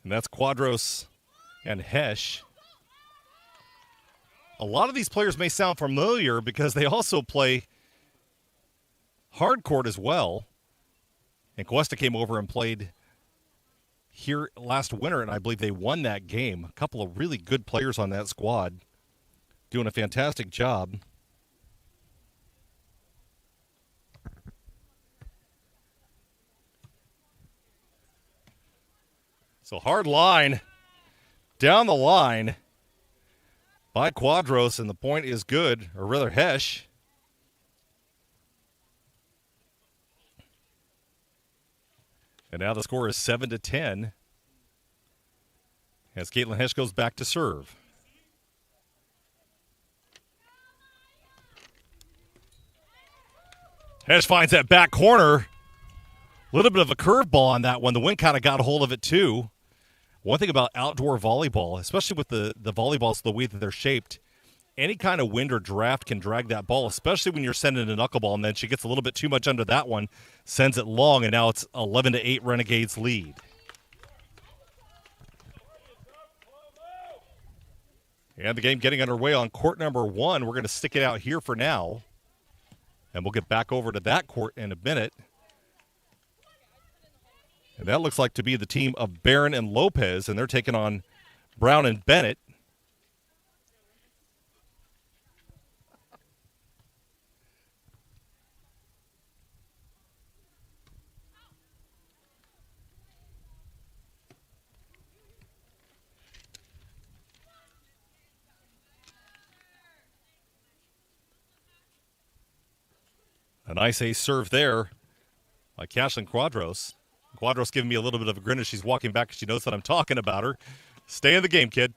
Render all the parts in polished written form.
And that's Quadros and Hesh. A lot of these players may sound familiar because they also play hardcourt as well. And Cuesta came over and played here last winter, and I believe they won that game. A couple of really good players on that squad doing a fantastic job. So hard line down the line by Quadros, and the point is good, or rather Hesh. And now the score is 7-10 as Caitlin Hesh goes back to serve. Hesh finds that back corner. A little bit of a curveball on that one. The wind kind of got a hold of it too. One thing about outdoor volleyball, especially with the volleyballs the way that they're shaped, any kind of wind or draft can drag that ball, especially when you're sending a knuckleball, and then she gets a little bit too much under that one, sends it long, and now it's 11-8 Renegades lead. And the game getting underway on court number 1. We're going to stick it out here for now, and we'll get back over to that court in a minute. And that looks like to be the team of Barron and Lopez, and they're taking on Brown and Bennett. A nice ace serve there by Cashlyn Quadros. Quadros giving me a little bit of a grin as she's walking back because she knows that I'm talking about her. Stay in the game, kid.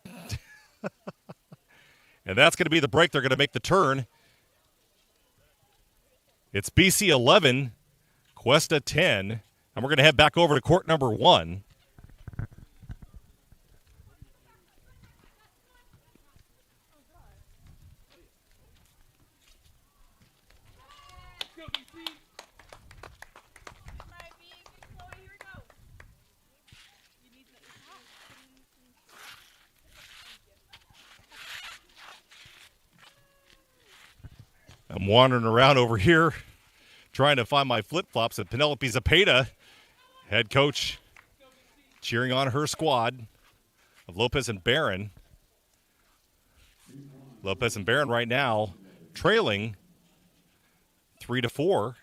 And that's going to be the break. They're going to make the turn. It's BC 11, Cuesta 10, and we're going to head back over to court number 1. I'm wandering around over here trying to find my flip-flops, and Penelope Zepeda, head coach, cheering on her squad of Lopez and Barron. Lopez and Barron right now trailing 3-4.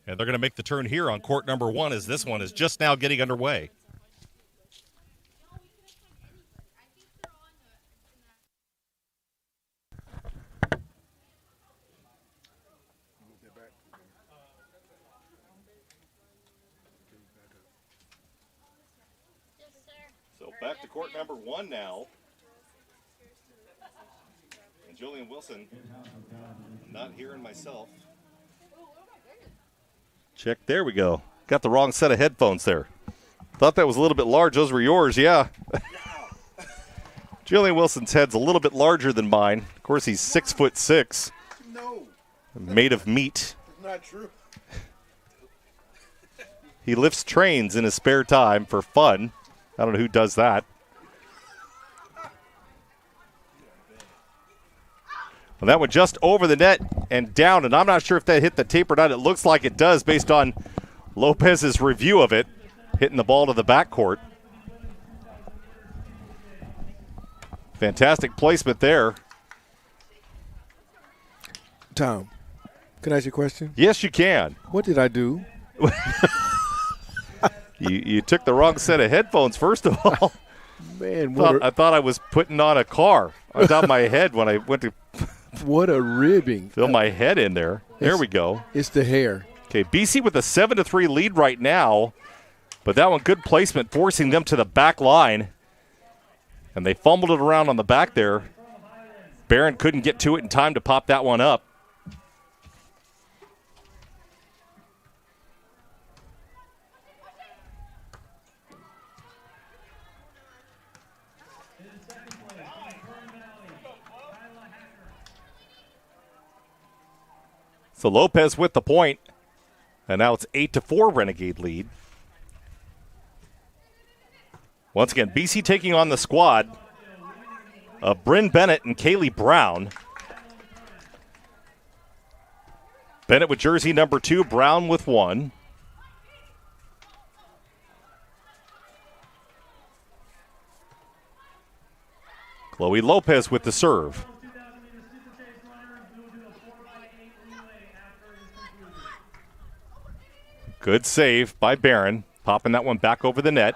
And they're going to make the turn here on court number 1 as this one is just now getting underway. Back to court number 1 now. And Julian Wilson, not hearing myself. Check, there we go. Got the wrong set of headphones there. Thought that was a little bit large. Those were yours, yeah. Julian Wilson's head's a little bit larger than mine. Of course, he's 6'6". No. Made of meat. Not true. He lifts trains in his spare time for fun. I don't know who does that. Well, that one just over the net and down, and I'm not sure if that hit the tape or not. It looks like it does based on Lopez's review of it, hitting the ball to the backcourt. Fantastic placement there. Tom, can I ask you a question? Yes, you can. What did I do? You took the wrong set of headphones, first of all. Man, I thought I was putting on a car on top of my head when I went to what a ribbing. fill my head in there. There we go. It's the hair. Okay, BC with a 7-3 lead right now, but that one good placement, forcing them to the back line. And they fumbled it around on the back there. Barron couldn't get to it in time to pop that one up. So Lopez with the point, and now it's 8-4 Renegade lead. Once again, BC taking on the squad of Bryn Bennett and Kaylee Brown. Bennett with jersey number 2, Brown with 1. Chloe Lopez with the serve. Good save by Barron, popping that one back over the net.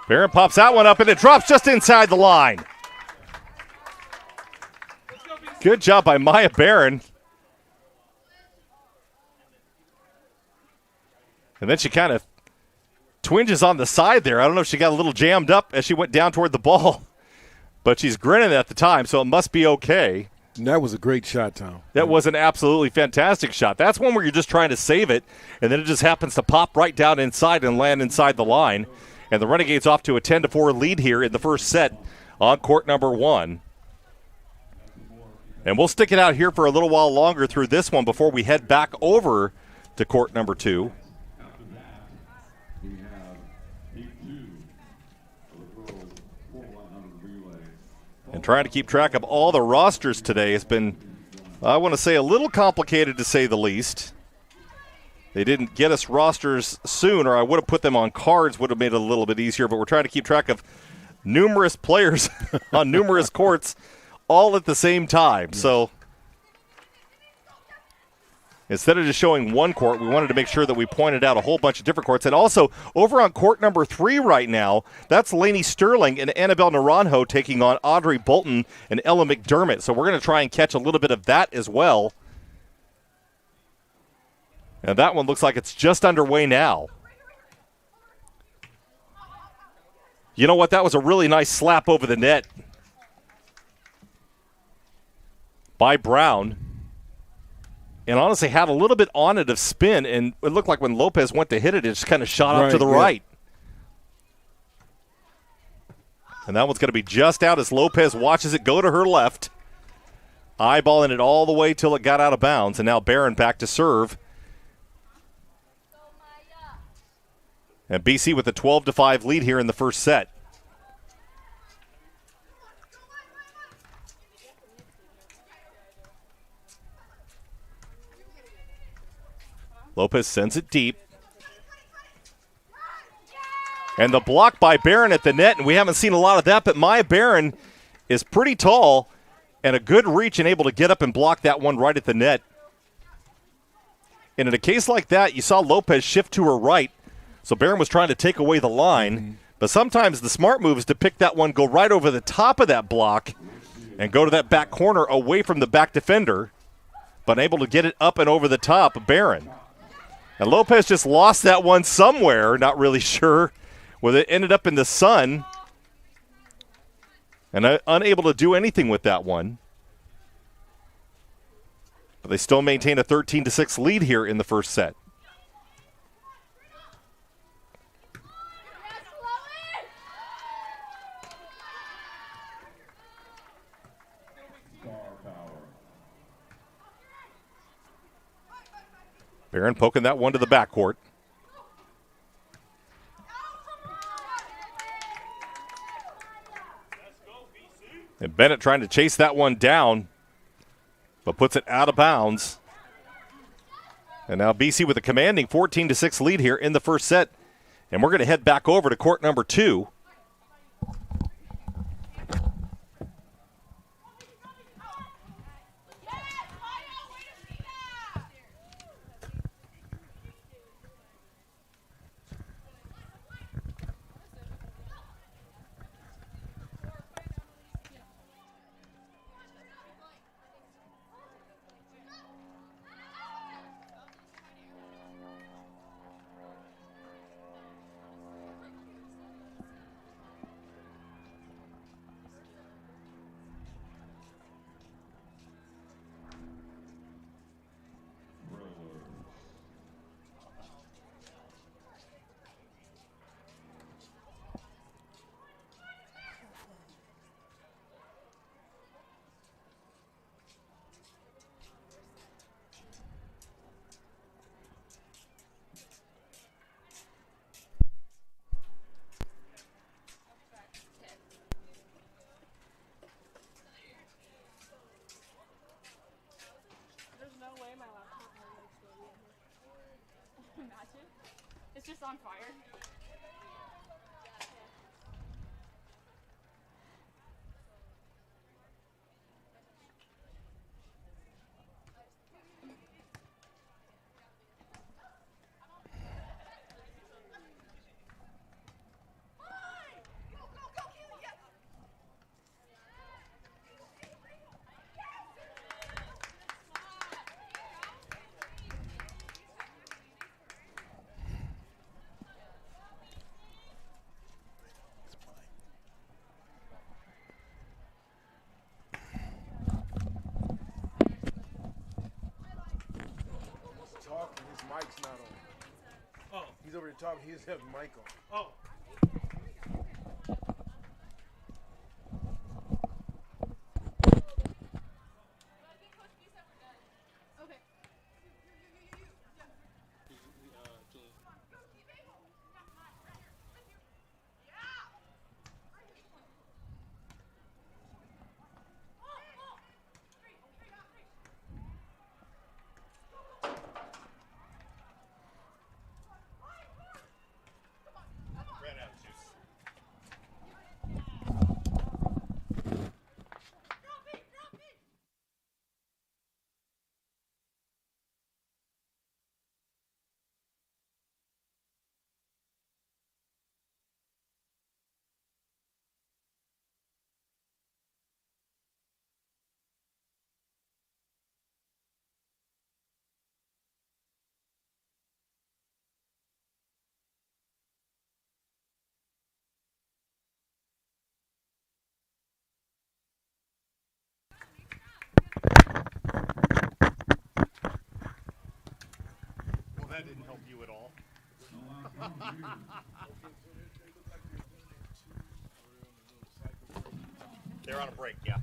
Barron pops that one up, and it drops just inside the line. Good job by Maya Barron. And then she kind of twinges on the side there. I don't know if she got a little jammed up as she went down toward the ball, but she's grinning at the time, so it must be okay. And that was a great shot, Tom. That was an absolutely fantastic shot. That's one where you're just trying to save it, and then it just happens to pop right down inside and land inside the line. And the Renegades off to a 10-4 lead here in the first set on court number 1. And we'll stick it out here for a little while longer through this one before we head back over to court number 2. And trying to keep track of all the rosters today has been, I want to say, a little complicated to say the least. They didn't get us rosters soon, or I would have put them on cards, would have made it a little bit easier, but we're trying to keep track of numerous players on numerous courts all at the same time. So instead of just showing one court, we wanted to make sure that we pointed out a whole bunch of different courts. And also, over on court number 3 right now, that's Lainey Sterling and Annabelle Naranjo taking on Audrey Bolton and Ella McDermott. So we're going to try and catch a little bit of that as well. And that one looks like it's just underway now. You know what? That was a really nice slap over the net by Brown. And honestly had a little bit on it of spin, and it looked like when Lopez went to hit it, it just kind of shot up to the right. And that one's going to be just out as Lopez watches it go to her left, eyeballing it all the way till it got out of bounds. And now Barron back to serve. And BC with a 12-5 lead here in the first set. Lopez sends it deep. And the block by Barron at the net, and we haven't seen a lot of that, but Maya Barron is pretty tall and a good reach and able to get up and block that one right at the net. And in a case like that, you saw Lopez shift to her right. So Barron was trying to take away the line, but sometimes the smart move is to pick that one, go right over the top of that block, and go to that back corner away from the back defender, but able to get it up and over the top of Barron. And Lopez just lost that one somewhere, not really sure, whether it ended up in the sun, and unable to do anything with that one. But they still maintain a 13-6 lead here in the first set. Barron poking that one to the backcourt. And Bennett trying to chase that one down, but puts it out of bounds. And now BC with a commanding 14-6 lead here in the first set. And we're going to head back over to court number 2. It's just on fire. Talking, his mic's not on. Oh. He's over there talking, he doesn't have the mic on. Oh. Well, that didn't help you at all. They're on a break, yeah.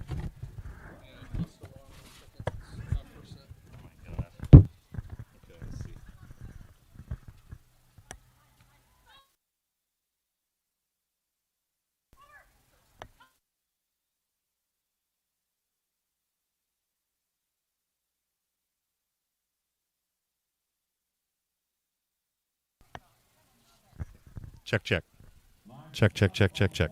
Check, check. Check, check, check, check, check.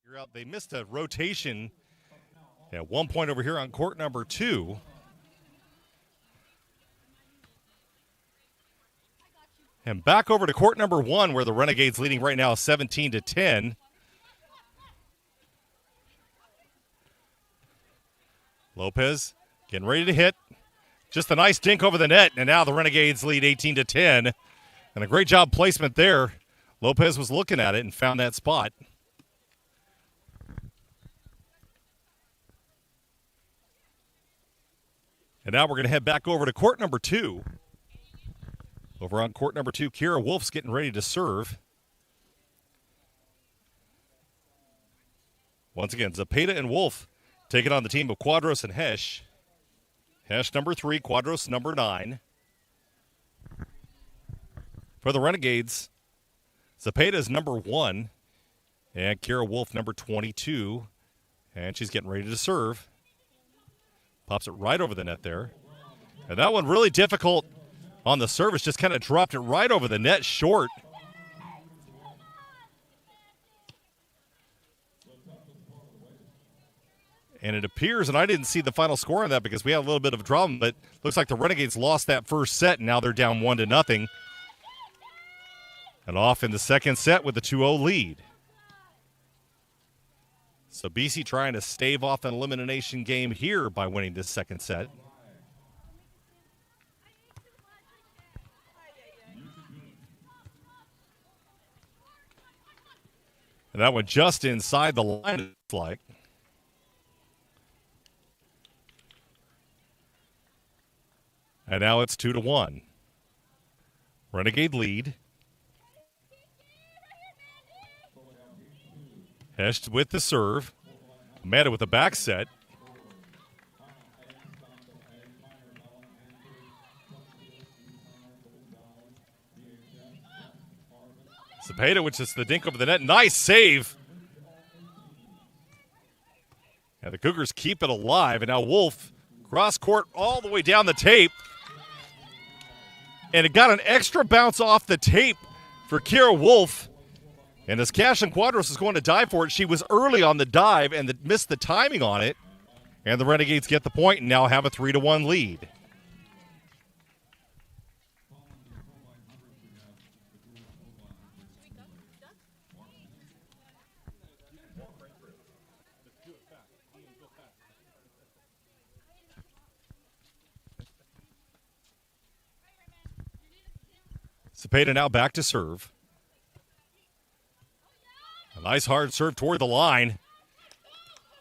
You're out. They missed a rotation at one point over here on court number 2. And back over to court number 1, where the Renegades leading right now 17-10. Lopez getting ready to hit. Just a nice dink over the net, and now the Renegades lead 18-10. And a great job placement there. Lopez was looking at it and found that spot. And now we're going to head back over to court number 2. Over on court number 2, Kira Wolf's getting ready to serve. Once again, Zepeda and Wolf taking on the team of Quadros and Hesh. Hesh number 3, Quadros number 9. For the Renegades, Zepeda is number 1, and Kira Wolf number 22. And she's getting ready to serve. Pops it right over the net there. And that one really difficult on the service. Just kind of dropped it right over the net short. And it appears, and I didn't see the final score on that because we had a little bit of drama, but looks like the Renegades lost that first set, and now they're down 1-0. And off in the second set with a 2-0 lead. So BC trying to stave off an elimination game here by winning this second set. And that one just inside the line, it looks like. And now it's 2-1. Renegade lead. Hesh with the serve. Amanda with the back set. Cepeda, which is the dink over the net. Nice save. And the Cougars keep it alive. And now Wolf, cross court all the way down the tape. And it got an extra bounce off the tape for Kira Wolf. And as Cashin Quadros is going to dive for it, she was early on the dive and missed the timing on it. And the Renegades get the point and now have a 3-1 lead. Cepeda now back to serve. A nice hard serve toward the line.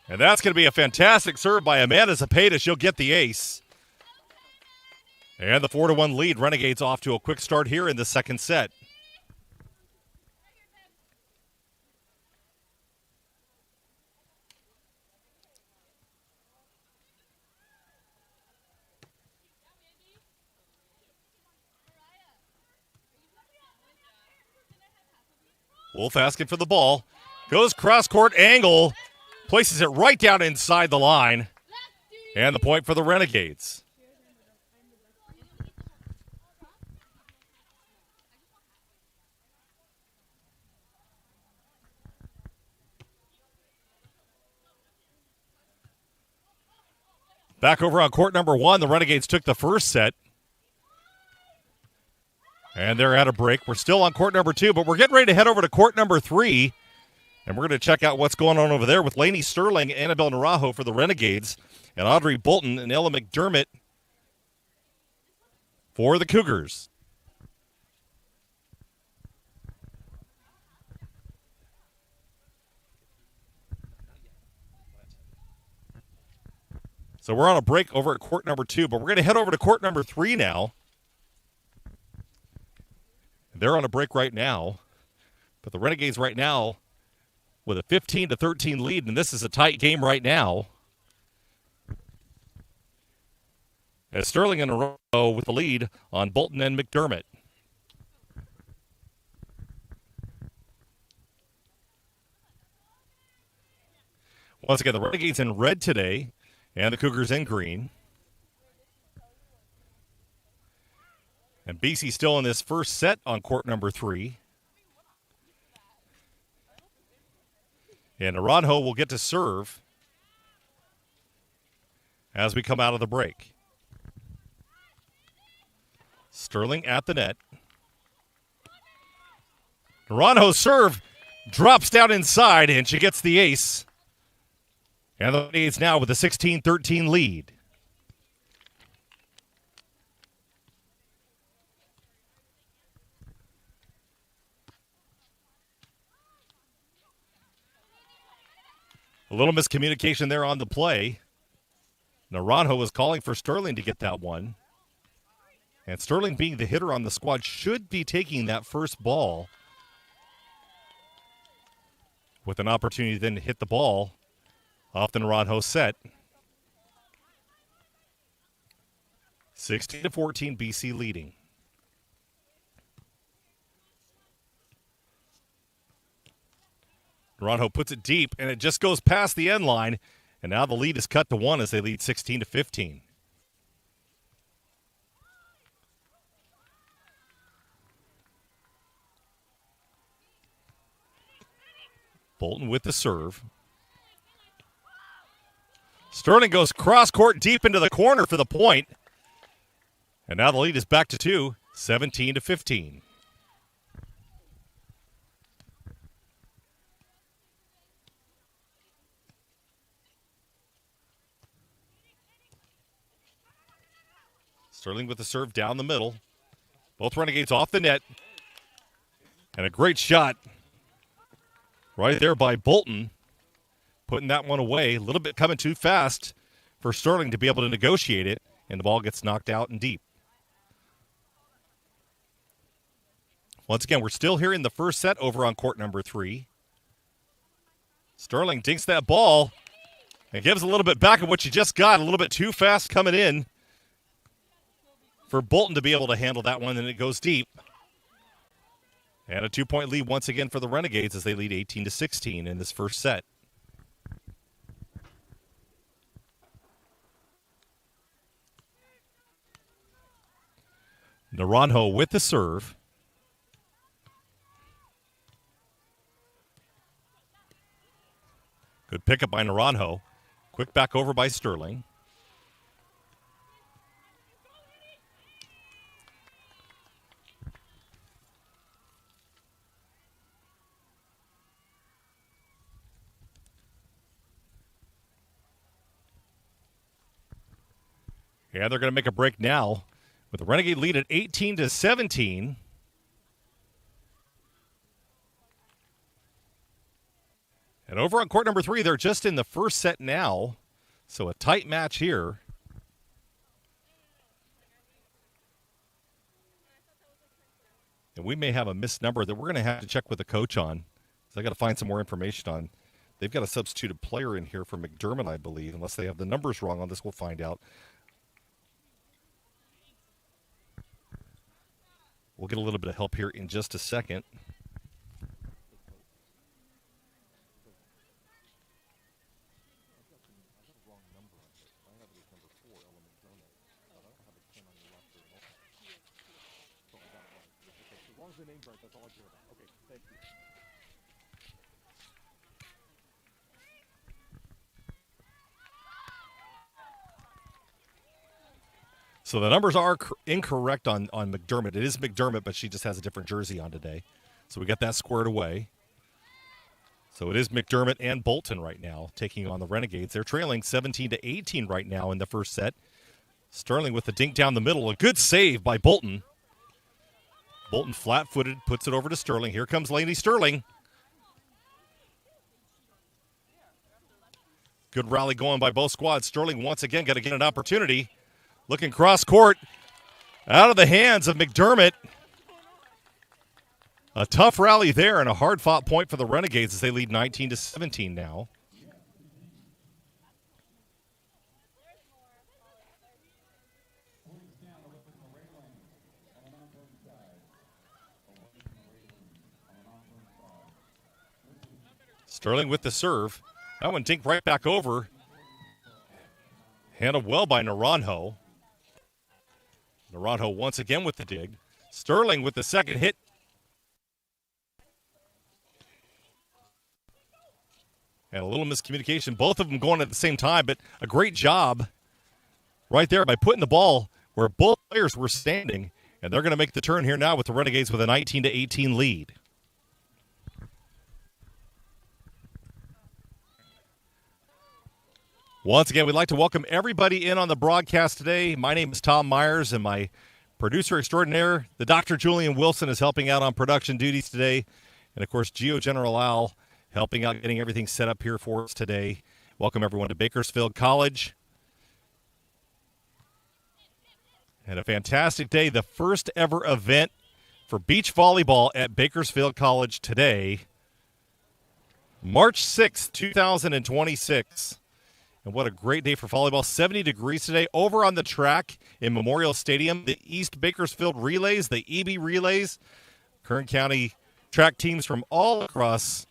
And that's going to be a fantastic serve by Amanda Cepeda. She'll get the ace. And the 4-1 lead. Renegades off to a quick start here in the second set. Wolf asking for the ball. Goes cross-court angle. Places it right down inside the line. And the point for the Renegades. Back over on court number 1, the Renegades took the first set. And they're at a break. We're still on court number 2, but we're getting ready to head over to court number 3. And we're going to check out what's going on over there with Lainey Sterling, Annabelle Narajo for the Renegades, and Audrey Bolton and Ella McDermott for the Cougars. So we're on a break over at court number 2, but we're going to head over to court number 3 now. They're on a break right now, but the Renegades right now with a 15-13 lead, and this is a tight game right now. As Sterling in a row with the lead on Bolton and McDermott. Once again, the Renegades in red today, and the Cougars in green. And BC still in this first set on court number 3. And Naranjo will get to serve as we come out of the break. Sterling at the net. Naranjo's serve drops down inside, and she gets the ace. And the Renegades now with a 16-13 lead. A little miscommunication there on the play. Naranjo was calling for Sterling to get that one. And Sterling, being the hitter on the squad, should be taking that first ball with an opportunity then to hit the ball off the Naranjo set. 16-14, BC leading. Naranjo puts it deep, and it just goes past the end line. And now the lead is cut to 1 as they lead 16-15. Bolton with the serve. Sterling goes cross-court deep into the corner for the point. And now the lead is back to 2, 17-15. Sterling with the serve down the middle. Both Renegades off the net. And a great shot right there by Bolton. Putting that one away. A little bit coming too fast for Sterling to be able to negotiate it. And the ball gets knocked out and deep. Once again, we're still here in the first set over on court number 3. Sterling dinks that ball and gives a little bit back of what she just got. A little bit too fast coming in for Bolton to be able to handle that one, and it goes deep. And a 2-point lead once again for the Renegades as they lead 18-16 in this first set. Naranjo with the serve. Good pickup by Naranjo. Quick back over by Sterling. Yeah, they're going to make a break now with the Renegade lead at 18-17. And over on court number 3, they're just in the first set now. So a tight match here. And we may have a missed number that we're going to have to check with the coach on. So I got to find some more information on. They've got a substituted player in here for McDermott, I believe. Unless they have the numbers wrong on this, we'll find out. We'll get a little bit of help here in just a second. So the numbers are incorrect on McDermott. It is McDermott, but she just has a different jersey on today. So we got that squared away. So it is McDermott and Bolton right now taking on the Renegades. They're trailing 17-18 right now in the first set. Sterling with the dink down the middle. A good save by Bolton. Bolton flat-footed, puts it over to Sterling. Here comes Lainey Sterling. Good rally going by both squads. Sterling once again got to get an opportunity. Looking cross-court, out of the hands of McDermott. A tough rally there and a hard-fought point for the Renegades as they lead 19-17 now. Sterling with the serve. That one dinked right back over. Handled well by Naranjo. Naranjo once again with the dig. Sterling with the second hit. And a little miscommunication. Both of them going at the same time, but a great job right there by putting the ball where both players were standing. And they're going to make the turn here now with the Renegades with a 19-18 lead. Once again, we'd like to welcome everybody in on the broadcast today. My name is Tom Myers, and my producer extraordinaire, the Dr. Julian Wilson, is helping out on production duties today. And, of course, Geo General Al helping out getting everything set up here for us today. Welcome, everyone, to Bakersfield College. And a fantastic day, the first ever event for beach volleyball at Bakersfield College today, March 6th, 2026. And what a great day for volleyball. 70 degrees today over on the track in Memorial Stadium. The East Bakersfield Relays, the EB Relays, Kern County track teams from all across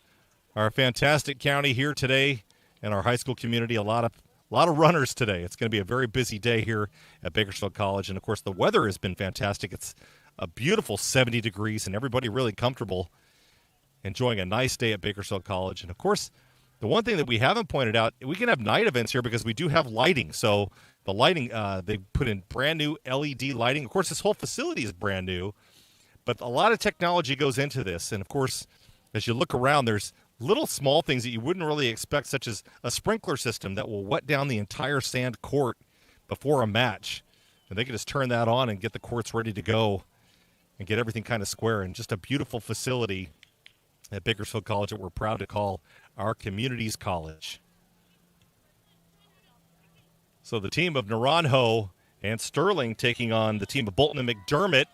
our fantastic county here today and our high school community. A lot of runners today. It's going to be a very busy day here at Bakersfield College. And, of course, the weather has been fantastic. It's a beautiful 70 degrees and everybody really comfortable, enjoying a nice day at Bakersfield College. And, of course, the one thing that we haven't pointed out, we can have night events here because we do have lighting. So the lighting, they put in brand new LED lighting. Of course, this whole facility is brand new, but a lot of technology goes into this. And, of course, as you look around, there's little small things that you wouldn't really expect, such as a sprinkler system that will wet down the entire sand court before a match. And they can just turn that on and get the courts ready to go and get everything kind of square. And just a beautiful facility at Bakersfield College that we're proud to call our community's college. So the team of Naranjo and Sterling taking on the team of Bolton and McDermott.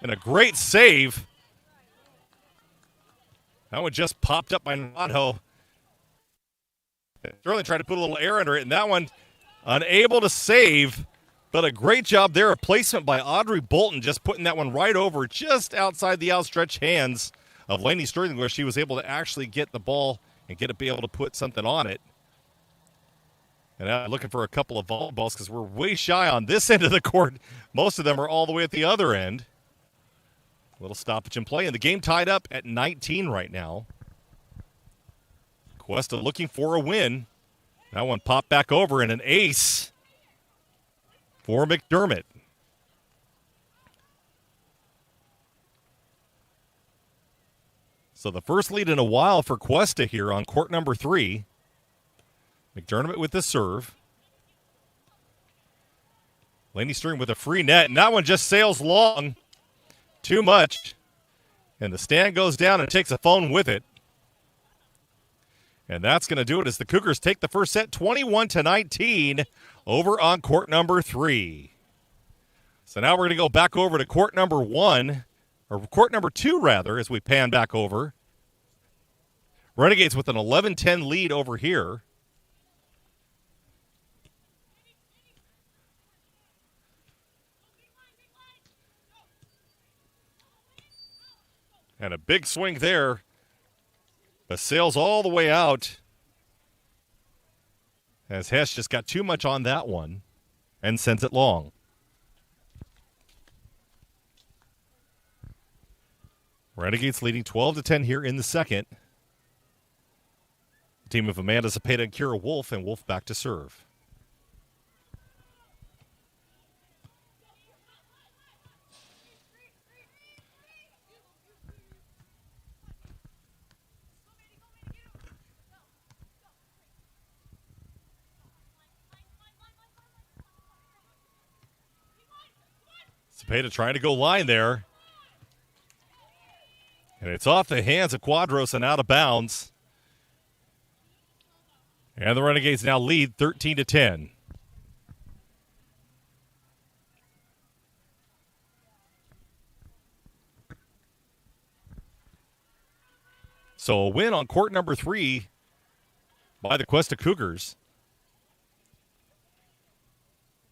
And a great save That one just popped up by Nato. Sterling tried to put a little air under it, and that one unable to save. But a great job there, a placement by Audrey Bolton, just putting that one right over, just outside the outstretched hands of Lainey Sterling, where she was able to actually get the ball and be able to put something on it. And I'm looking for a couple of volleyballs because we're way shy on this end of the court. Most of them are all the way at the other end. A little stoppage in play, and the game tied up at 19 right now. Cuesta looking for a win. That one popped back over, and an ace for McDermott. So the first lead in a while for Cuesta here on court number 3. McDermott with the serve. Lainey Sterling with a free net, and that one just sails long. Too much. And the stand goes down and takes a phone with it. And that's going to do it as the Cougars take the first set 21-19 over on court number 3. So now we're going to go back over to court number 1, or court number 2 rather, as we pan back over. Renegades with an 11-10 lead over here. And a big swing there. But sails all the way out. As Hesh just got too much on that one and sends it long. Renegades leading 12-10 here in the second. The team of Amanda Zepeda and Kira Wolf, and Wolf back to serve. Zepeda trying to go line there. And it's off the hands of Quadros and out of bounds. And the Renegades now lead 13-10. So a win on court number 3 by the Cuesta Cougars.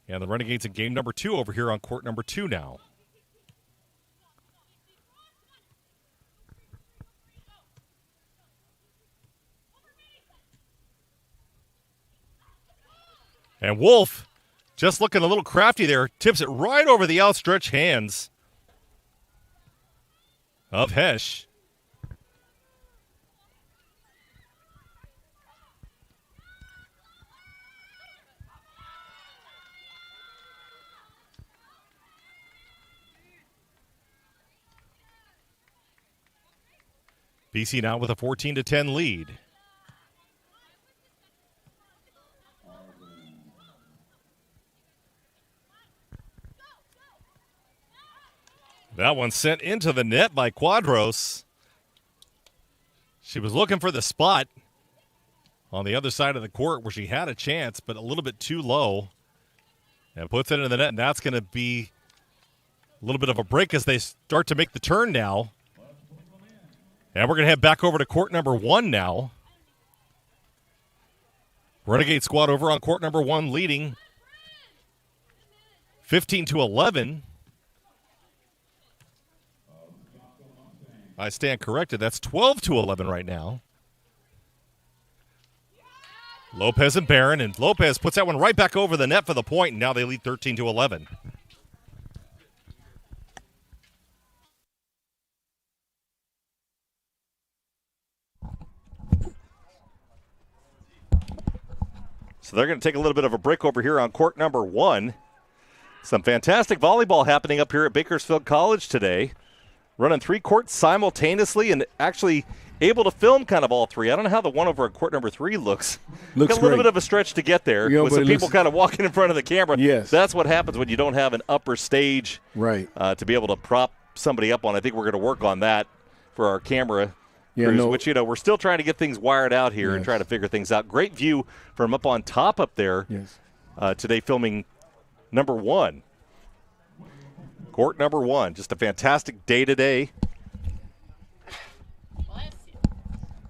And the Renegades in game number 2 over here on court number 2 now. And Wolf, just looking a little crafty there, tips it right over the outstretched hands of Hesh. BC now with a 14-10 lead. That one sent into the net by Quadros. She was looking for the spot on the other side of the court where she had a chance, but a little bit too low. And puts it in the net, and that's going to be a little bit of a break as they start to make the turn now. And we're going to head back over to court number 1 now. Renegade squad over on court number 1 leading 15-11. I stand corrected. That's 12-11 right now. Lopez and Barron, and Lopez puts that one right back over the net for the point, and now they lead 13-11. So they're going to take a little bit of a break over here on court number 1. Some fantastic volleyball happening up here at Bakersfield College today. Running 3 courts simultaneously and actually able to film kind of all 3. I don't know how the one over at court number 3 looks. Looks got a little bit of a stretch to get there with some people kind of walking in front of the camera. Yes. That's what happens when you don't have an upper stage to be able to prop somebody up on. I think we're going to work on that for our camera crews, which, we're still trying to get things wired out here and trying to figure things out. Great view from up on top up there today filming number 1. Court number 1. Just a fantastic day today.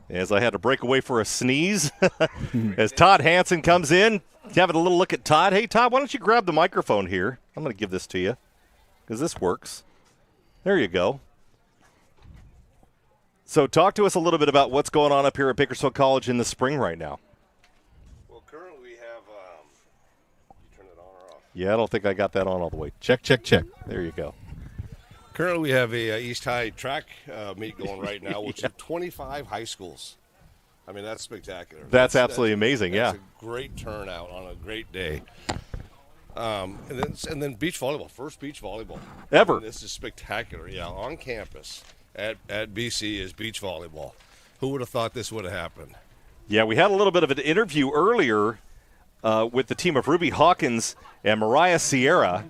as I had to break away for a sneeze. As Todd Hansen comes in, having a little look at Todd. Hey, Todd, why don't you grab the microphone here? I'm going to give this to you because this works. There you go. So talk to us a little bit about what's going on up here at Bakersfield College in the spring right now. Well, currently we have you turn it on or off? Yeah, I don't think I got that on all the way. Check, check, check. There you go. Currently we have a East High track meet going right now, which is 25 high schools. I mean, that's spectacular. That's absolutely amazing, that's a great turnout on a great day. And then beach volleyball, first beach volleyball. Ever. I mean, this is spectacular, yeah, on campus at BC is beach volleyball. Who would have thought this would have happened? Yeah, we had a little bit of an interview earlier with the team of Ruby Hawkins and Mariah Sierra,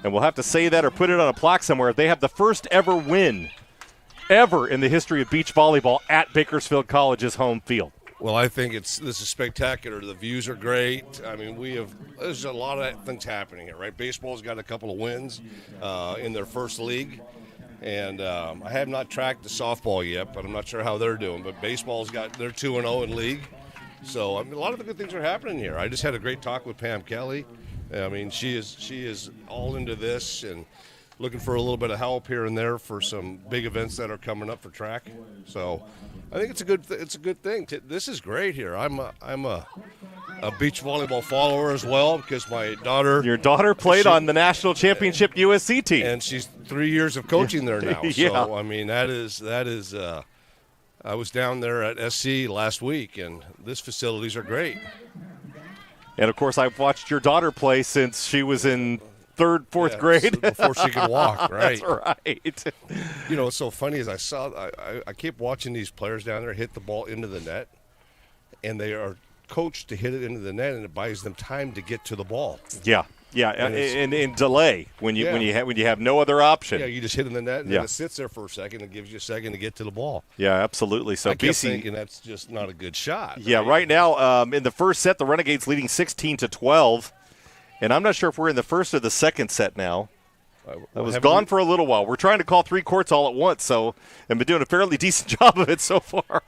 and we'll have to say that or put it on a plaque somewhere. They have the first ever win ever in the history of beach volleyball at Bakersfield College's home field. Well, I think this is spectacular. The views are great. I mean, there's a lot of things happening here, right? Baseball's got a couple of wins in their first league. And I have not tracked the softball yet, but I'm not sure how they're doing. But baseball's they're 2-0 in league. So, I mean, a lot of the good things are happening here. I just had a great talk with Pam Kelly. I mean, she is all into this and looking for a little bit of help here and there for some big events that are coming up for track. So, I think it's a good thing. This is great here. I'm a beach volleyball follower as well because my daughter. Your daughter played on the national championship USC team, and she's 3 years of coaching there now. Yeah. So I mean that is. I was down there at SC last week, and these facilities are great. And of course, I've watched your daughter play since she was in third, fourth grade. Before she could walk, right? That's right. You know, what's so funny is I keep watching these players down there hit the ball into the net, and they are coached to hit it into the net, and it buys them time to get to the ball. Yeah, and delay when you have no other option. Yeah, you just hit in the net, and then it sits there for a second and gives you a second to get to the ball. Yeah, absolutely. So I kept BC thinking that's just not a good shot. Yeah, right now in the first set, the Renegades leading 16-12. And I'm not sure if we're in the first or the second set now. I was gone for a little while. We're trying to call three courts all at once, so I've been doing a fairly decent job of it so far.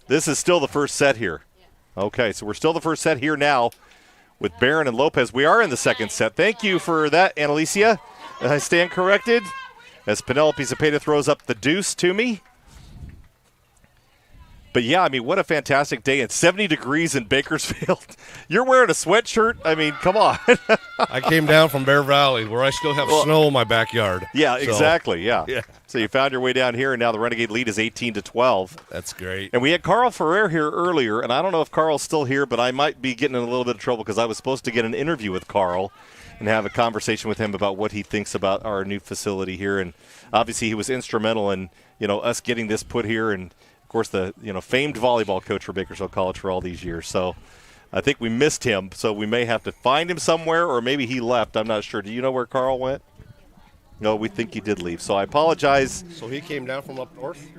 This is still the first set here. Okay, so we're still the first set here now with Barron and Lopez. We are in the second set. Thank you for that, Annalicia. I stand corrected as Penelope Zepeda throws up the deuce to me. But, yeah, I mean, what a fantastic day. It's 70 degrees in Bakersfield. You're wearing a sweatshirt? I mean, come on. I came down from Bear Valley where I still have snow in my backyard. Yeah, exactly, yeah. So you found your way down here, and now the Renegade lead is 18-12. That's great. And we had Carl Ferrer here earlier, and I don't know if Carl's still here, but I might be getting in a little bit of trouble because I was supposed to get an interview with Carl and have a conversation with him about what he thinks about our new facility here. And obviously he was instrumental in, us getting this put here, and of course, the famed volleyball coach for Bakersfield College for all these years. So I think we missed him, so we may have to find him somewhere, or maybe he left. I'm not sure. Do you know where Carl went? No, we think he did leave. So I apologize. So he came down from up north?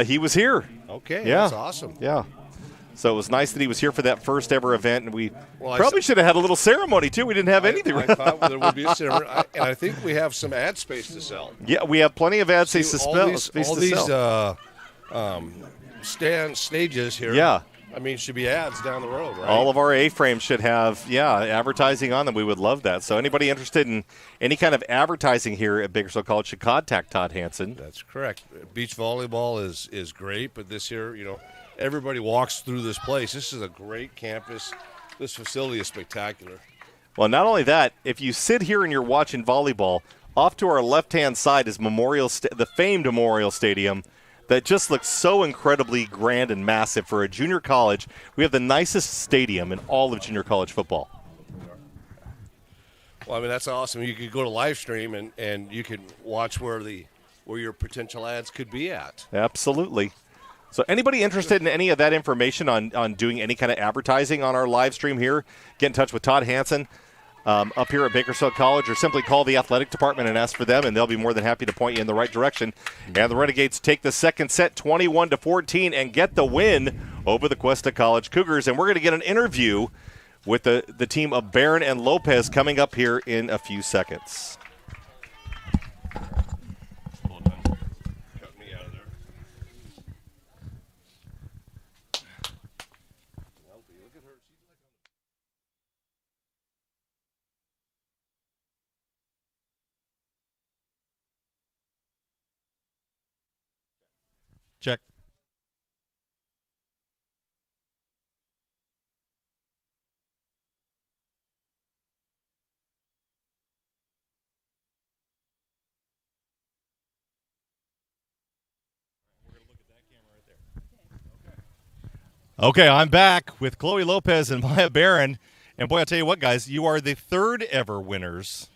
He was here. Okay, yeah. That's awesome. Yeah. So it was nice that he was here for that first ever event, and we probably should have had a little ceremony, too. We didn't have anything. I thought there would be a ceremony, and I think we have some ad space to sell. Yeah, we have plenty of ad space to sell. All these stages here. Yeah. I mean, should be ads down the road, right? All of our A-frames should have, advertising on them. We would love that. So anybody interested in any kind of advertising here at Bakersfield College should contact Todd Hansen. That's correct. Beach volleyball is great, but this year, everybody walks through this place. This is a great campus. This facility is spectacular. Well, not only that, if you sit here and you're watching volleyball, off to our left-hand side is the famed Memorial Stadium, that just looks so incredibly grand and massive for a junior college. We have the nicest stadium in all of junior college football. Well, I mean, that's awesome. You could go to live stream and you can watch where your potential ads could be at. Absolutely. So anybody interested in any of that information on doing any kind of advertising on our live stream here, get in touch with Todd Hansen up here at Bakersfield College, or simply call the athletic department and ask for them, and they'll be more than happy to point you in the right direction. And the Renegades take the second set 21-14 and get the win over the Cuesta College Cougars. And we're going to get an interview with the team of Barron and Lopez coming up here in a few seconds. Check. Okay, I'm back with Chloe Lopez and Maya Barron. And boy, I'll tell you what, guys, you are the third ever winners.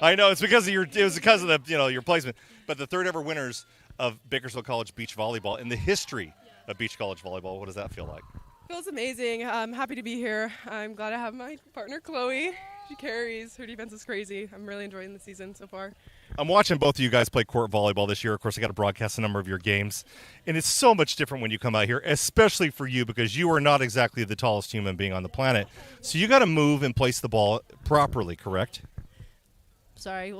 I know it's because of your placement, but the third ever winners of Bakersfield College beach volleyball in the history of beach college volleyball. What does that feel like? Feels amazing. I'm happy to be here. I'm glad I have my partner Chloe. She carries. Her defense is crazy. I'm really enjoying the season so far. I'm watching both of you guys play court volleyball this year. Of course, I got to broadcast a number of your games. And it's so much different when you come out here, especially for you because you are not exactly the tallest human being on the planet. So you got to move and place the ball properly, correct? Sorry.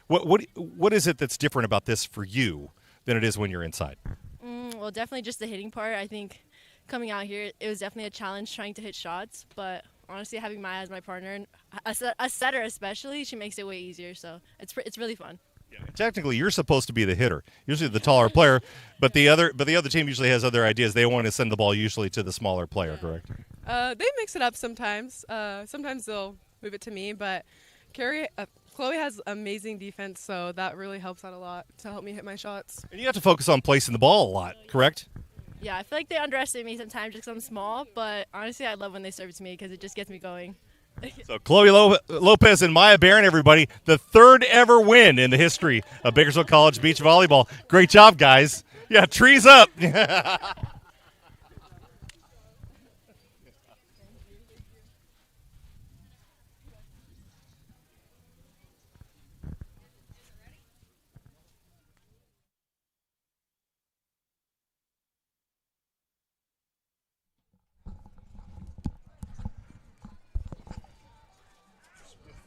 What is it that's different about this for you than it is when you're inside? Well, definitely just the hitting part. I think coming out here, it was definitely a challenge trying to hit shots. But honestly, having Maya as my partner, and a setter especially, she makes it way easier. So it's really fun. Yeah. Technically, you're supposed to be the hitter, usually the taller player, but the other team usually has other ideas. They want to send the ball usually to the smaller player, correct? They mix it up sometimes. Sometimes they'll move it to me, but Chloe has amazing defense, so that really helps out a lot to help me hit my shots. And you have to focus on placing the ball a lot, correct? Yeah, I feel like they underestimate me sometimes because I'm small, but honestly, I love when they serve it to me because it just gets me going. So Chloe Lopez and Maya Barron, everybody, the third ever win in the history of Bakersfield College beach volleyball. Great job, guys. Yeah, trees up.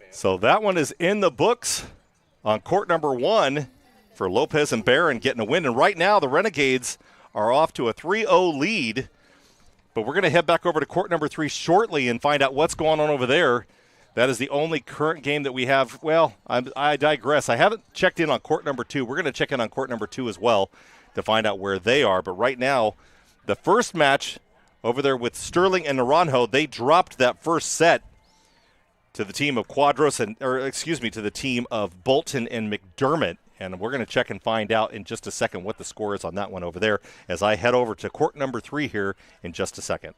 So that one is in the books on court number 1 for Lopez and Barron getting a win. And right now the Renegades are off to a 3-0 lead. But we're going to head back over to court number 3 shortly and find out what's going on over there. That is the only current game that we have. Well, I digress. I haven't checked in on court number 2. We're going to check in on court number 2 as well to find out where they are. But right now, the first match over there with Sterling and Naranjo, they dropped that first set to the team of to the team of Bolton and McDermott. And we're going to check and find out in just a second what the score is on that one over there as I head over to court number 3 here in just a second.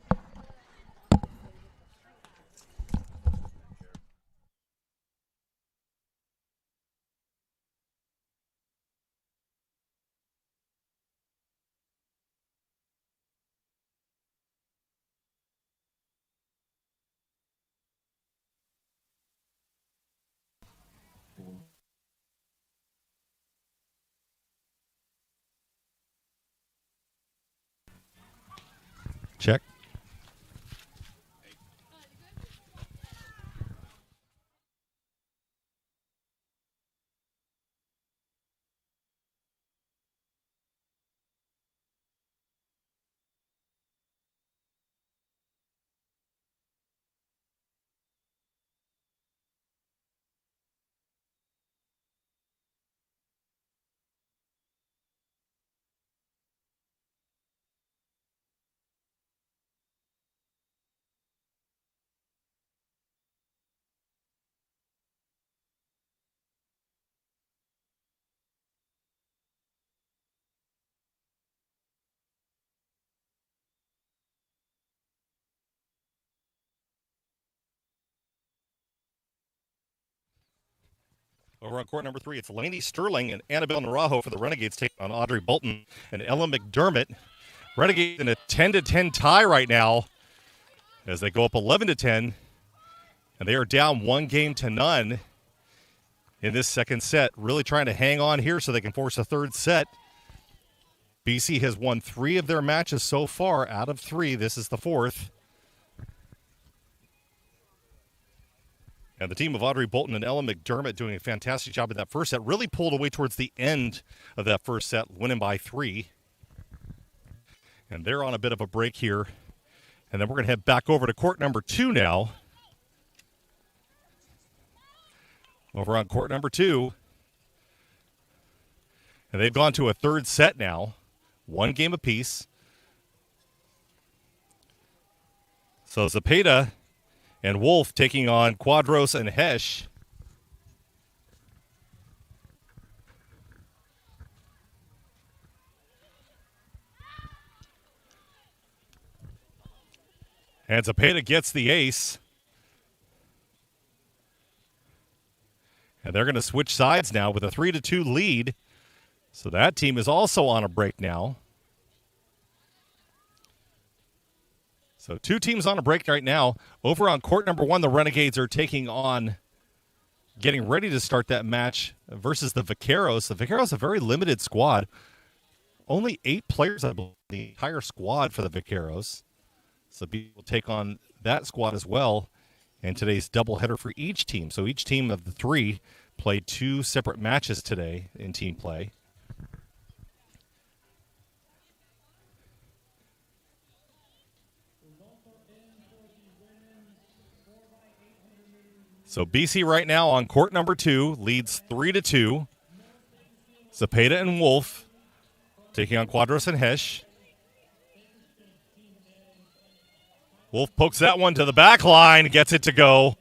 Check. Over on court number 3, it's Lainey Sterling and Annabelle Naranjo for the Renegades taking on Audrey Bolton and Ella McDermott. Renegades in a 10-10 tie right now as they go up 11-10, and they are down 1-0 in this second set. Really trying to hang on here so they can force a third set. BC has won 3 of their matches so far out of 3. This is the 4th. And the team of Audrey Bolton and Ella McDermott doing a fantastic job in that first set. Really pulled away towards the end of that first set, winning by 3. And they're on a bit of a break here. And then we're going to head back over to court number 2 now. Over on court number 2, And they've gone to a third set now, 1 game apiece. So Zepeda and Wolf taking on Quadros and Hesh. And Zepeda gets the ace. And they're going to switch sides now with a 3-2 lead. So that team is also on a break now. So 2 teams on a break right now. Over on court number 1, the Renegades are taking on, getting ready to start that match versus the Vaqueros. The Vaqueros, a very limited squad. Only 8 players, I believe, the entire squad for the Vaqueros. So B will take on that squad as well in today's doubleheader for each team. So each team of the 3 played 2 separate matches today in team play. So BC right now on court number 2 leads 3-2. Zepeda and Wolf taking on Quadros and Hesh. Wolf pokes that one to the back line, gets it to go.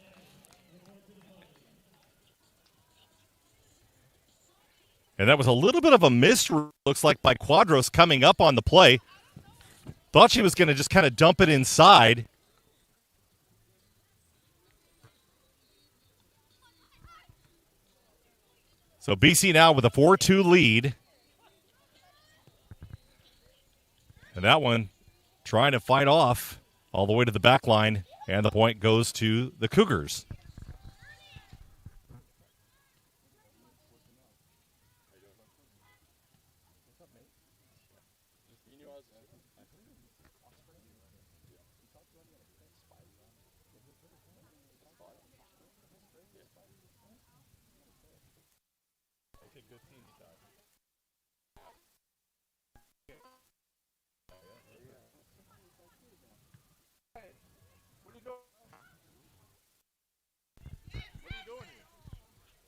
And that was a little bit of a miss, looks like, by Quadros coming up on the play. Thought she was going to just kind of dump it inside. So BC now with a 4-2 lead. And that one trying to fight off all the way to the back line. And the point goes to the Cougars.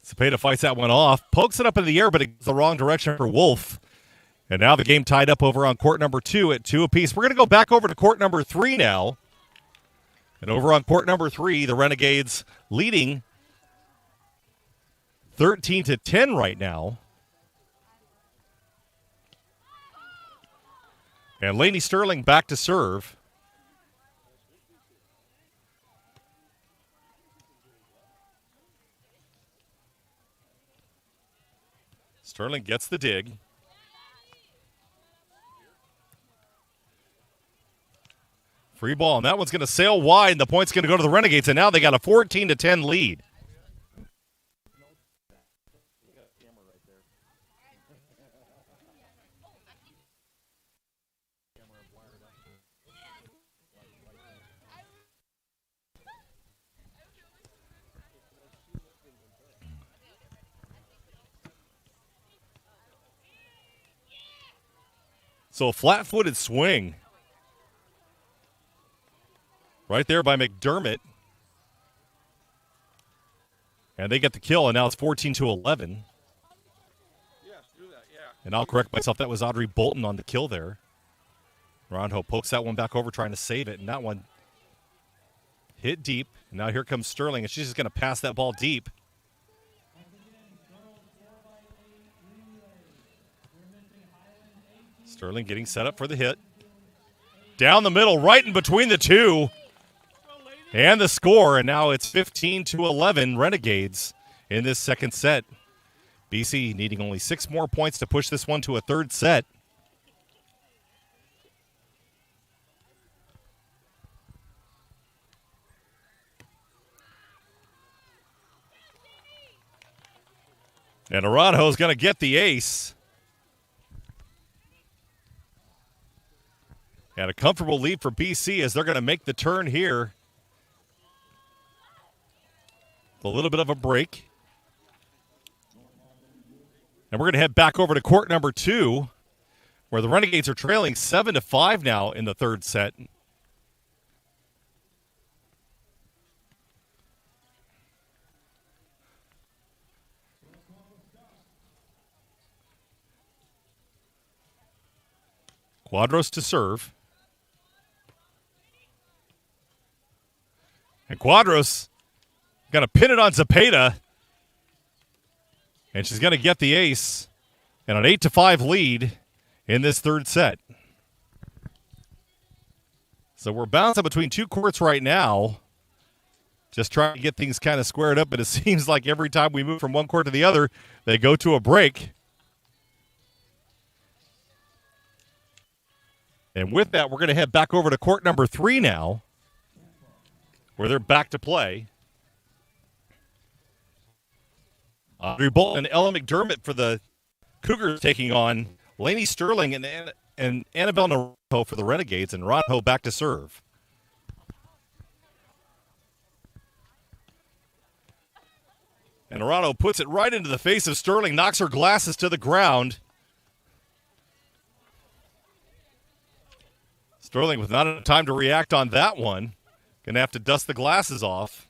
Zepeda fights that one off, pokes it up in the air, but it's the wrong direction for Wolf. And now the game tied up over on court number 2 at 2 apiece. We're going to go back over to court number 3 now. And over on court number 3, the Renegades leading 13-10 right now. And Lainey Sterling back to serve. Sterling gets the dig. Free ball, and that one's going to sail wide, and the point's going to go to the Renegades, and now they got a 14-10 lead. So a flat-footed swing right there by McDermott. And they get the kill, and now it's 14-11. And I'll correct myself. That was Audrey Bolton on the kill there. Rondo pokes that one back over, trying to save it, and that one hit deep. And now here comes Sterling, and she's just going to pass that ball deep. Sterling getting set up for the hit. Down the middle, right in between the two. And the score, and now it's 15-11 Renegades in this second set. BC needing only 6 more points to push this one to a third set. And Aranjo's going to get the ace. And a comfortable lead for BC as they're going to make the turn here. A little bit of a break. And we're going to head back over to court number 2, where the Renegades are trailing 7-5 now in the third set. Quadros to serve. And Quadros going to pin it on Zepeda. And she's going to get the ace. And an 8-5 lead in this third set. So we're bouncing between two courts right now. Just trying to get things kind of squared up. But it seems like every time we move from one court to the other, they go to a break. And with that, we're going to head back over to court number 3 now, where they're back to play. Audrey Bolton and Ella McDermott for the Cougars taking on Lainey Sterling and Annabelle Naranjo for the Renegades, and Naranjo back to serve. And Naranjo puts it right into the face of Sterling, knocks her glasses to the ground. Sterling with not enough time to react on that one. Going to have to dust the glasses off.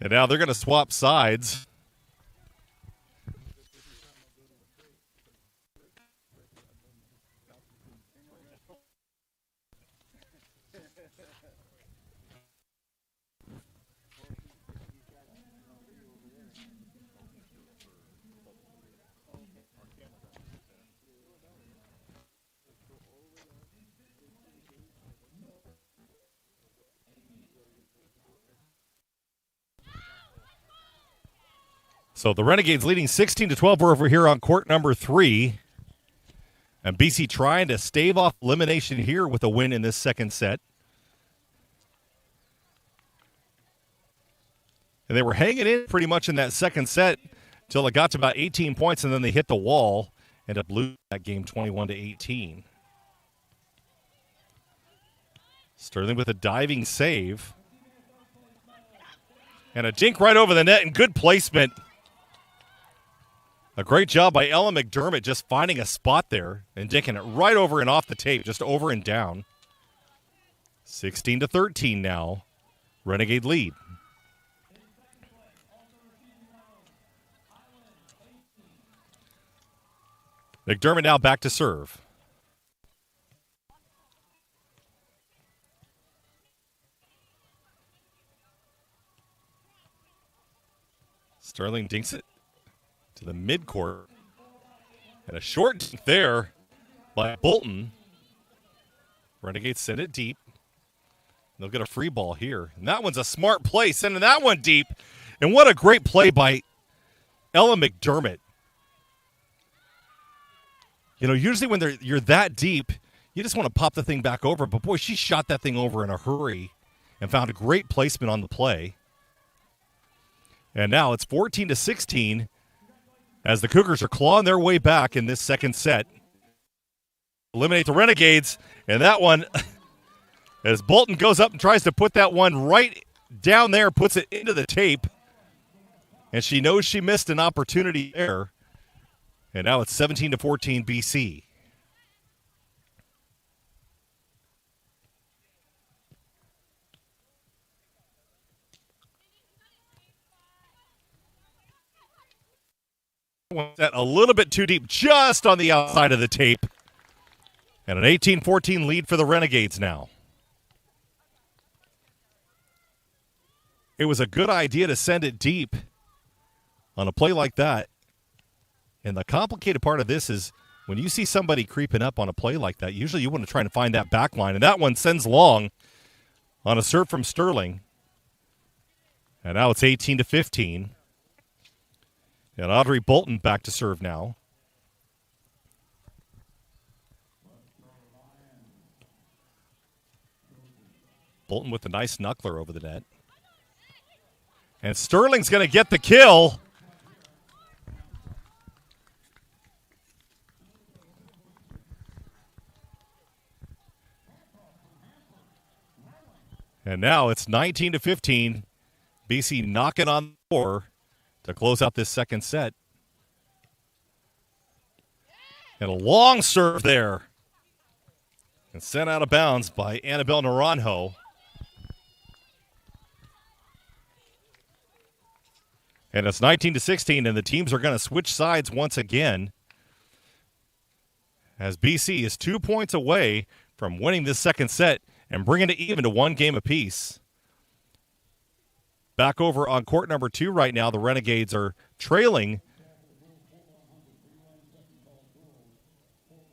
And now they're going to swap sides. So the Renegades leading 16-12. We're over here on court number 3. And BC trying to stave off elimination here with a win in this second set. And they were hanging in pretty much in that second set until it got to about 18 points, and then they hit the wall and up losing that game 21-18. Sterling with a diving save. And a dink right over the net, and good placement. A great job by Ella McDermott just finding a spot there and dinking it right over and off the tape, just over and down. 16-13 now. Renegade lead. McDermott now back to serve. Sterling dinks it to the midcourt. And a short dink there by Bolton. Renegades send it deep. They'll get a free ball here. And that one's a smart play, sending that one deep. And what a great play by Ella McDermott. You know, usually when you're that deep, you just want to pop the thing back over. But, boy, she shot that thing over in a hurry and found a great placement on the play. And now it's 14-16 as the Cougars are clawing their way back in this second set. Eliminate the Renegades. And that one, as Bolton goes up and tries to put that one right down there, puts it into the tape. And she knows she missed an opportunity there. And now it's 17-14 BC. That a little bit too deep, just on the outside of the tape. And an 18-14 lead for the Renegades now. It was a good idea to send it deep on a play like that. And the complicated part of this is when you see somebody creeping up on a play like that, usually you want to try to find that back line. And that one sends long on a serve from Sterling. And now it's 18-15. And Audrey Bolton back to serve now. Bolton with a nice knuckler over the net. And Sterling's going to get the kill. And now it's 19-15. BC knocking on the door to close out this second set. And a long serve there. And sent out of bounds by Annabelle Naranjo. And it's 19-16, and the teams are going to switch sides once again as BC is 2 points away from winning this second set and bringing it even to one game apiece. Back over on court number 2 right now, the Renegades are trailing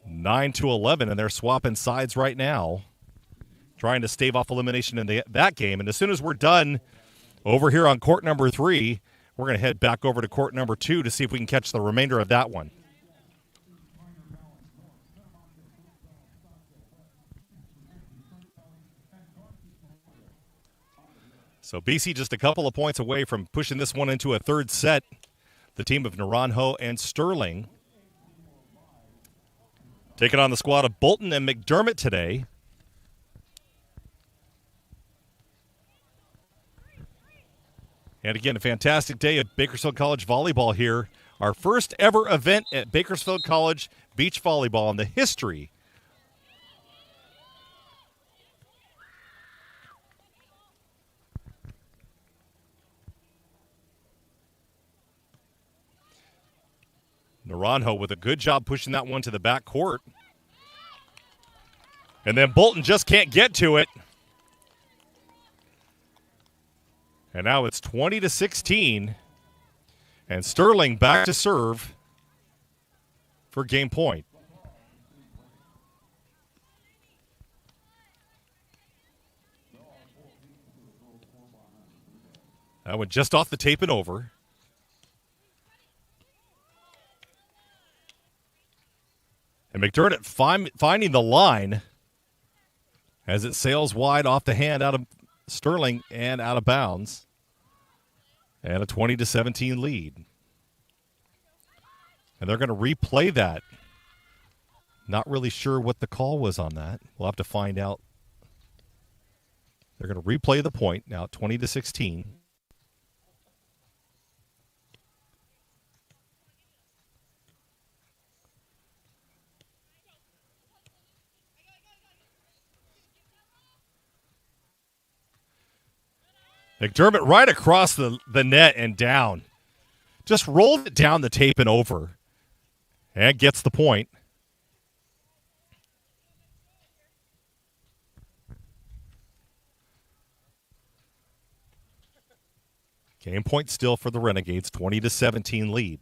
9-11, and they're swapping sides right now, trying to stave off elimination in that game. And as soon as we're done over here on court number 3, we're going to head back over to court number 2 to see if we can catch the remainder of that one. So BC just a couple of points away from pushing this one into a third set. The team of Naranjo and Sterling taking on the squad of Bolton and McDermott today. And again, a fantastic day of Bakersfield College volleyball here. Our first ever event at Bakersfield College beach volleyball in the history. Naranjo with a good job pushing that one to the back court. And then Bolton just can't get to it. And now it's 20-16. And Sterling back to serve for game point. That one just off the tape and over. And McDermott finding the line as it sails wide off the hand out of Sterling and out of bounds. And a 20-17 lead. And they're going to replay that. Not really sure what the call was on that. We'll have to find out. They're going to replay the point now, 20-16. McDermott right across the net and down. Just rolled it down the tape and over. And gets the point. Game point still for the Renegades, 20-17 lead.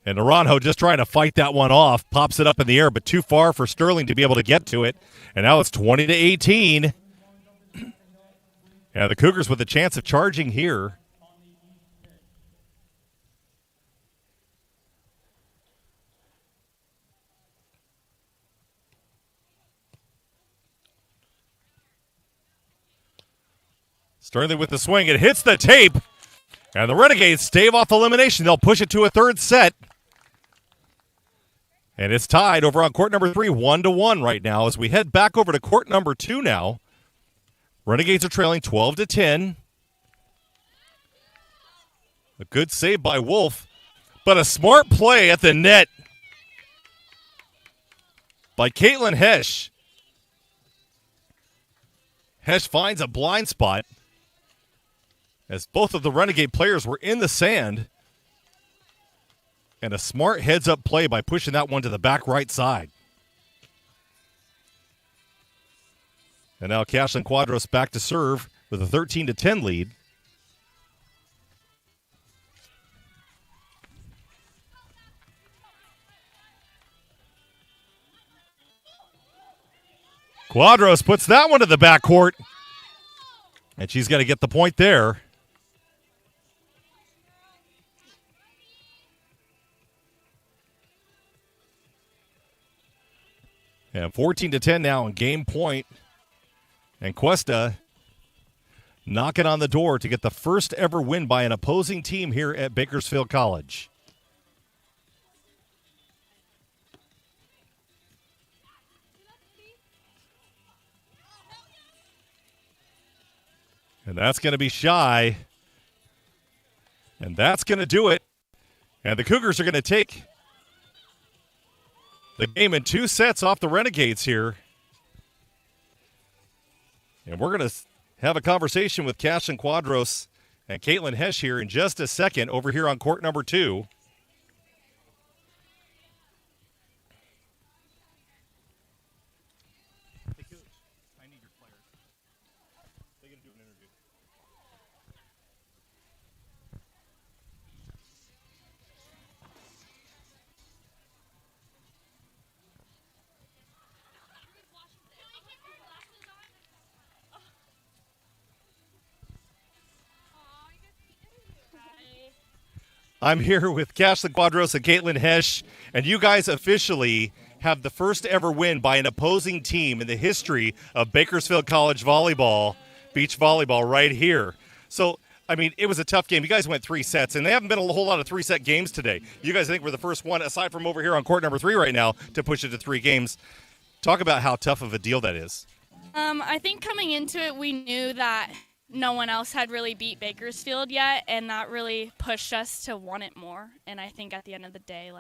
And Naranjo just trying to fight that one off. Pops it up in the air, but too far for Sterling to be able to get to it. And now it's 20-18. Yeah, the Cougars with a chance of charging here. Sterling with the swing. It hits the tape. And the Renegades stave off elimination. They'll push it to a third set. And it's tied over on court number 3, 1-1 right now as we head back over to court number 2 now. Renegades are trailing 12-10. A good save by Wolf, but a smart play at the net by Caitlin Hesh. Hesh finds a blind spot as both of the Renegade players were in the sand. And a smart heads-up play by pushing that one to the back right side. And now Cashlyn Quadros back to serve with a 13-10 lead. Quadros puts that one to the backcourt. And she's going to get the point there. And 14-10 now in game point. And Cuesta knocking on the door to get the first ever win by an opposing team here at Bakersfield College. And that's going to be shy. And that's going to do it. And the Cougars are going to take the game in 2 sets off the Renegades here. And we're going to have a conversation with Cashlyn Quadros and Caitlin Hesh here in just a second over here on court number 2. I'm here with Cashlyn Quadros and Caitlin Hesh, and you guys officially have the first ever win by an opposing team in the history of Bakersfield College volleyball, beach volleyball, right here. So, I mean, it was a tough game. You guys went 3 sets, and they haven't been a whole lot of 3-set games today. You guys, I think, were the first one, aside from over here on court number 3 right now, to push it to 3 games. Talk about how tough of a deal that is. I think coming into it, we knew that no one else had really beat Bakersfield yet, and that really pushed us to want it more. And I think at the end of the day,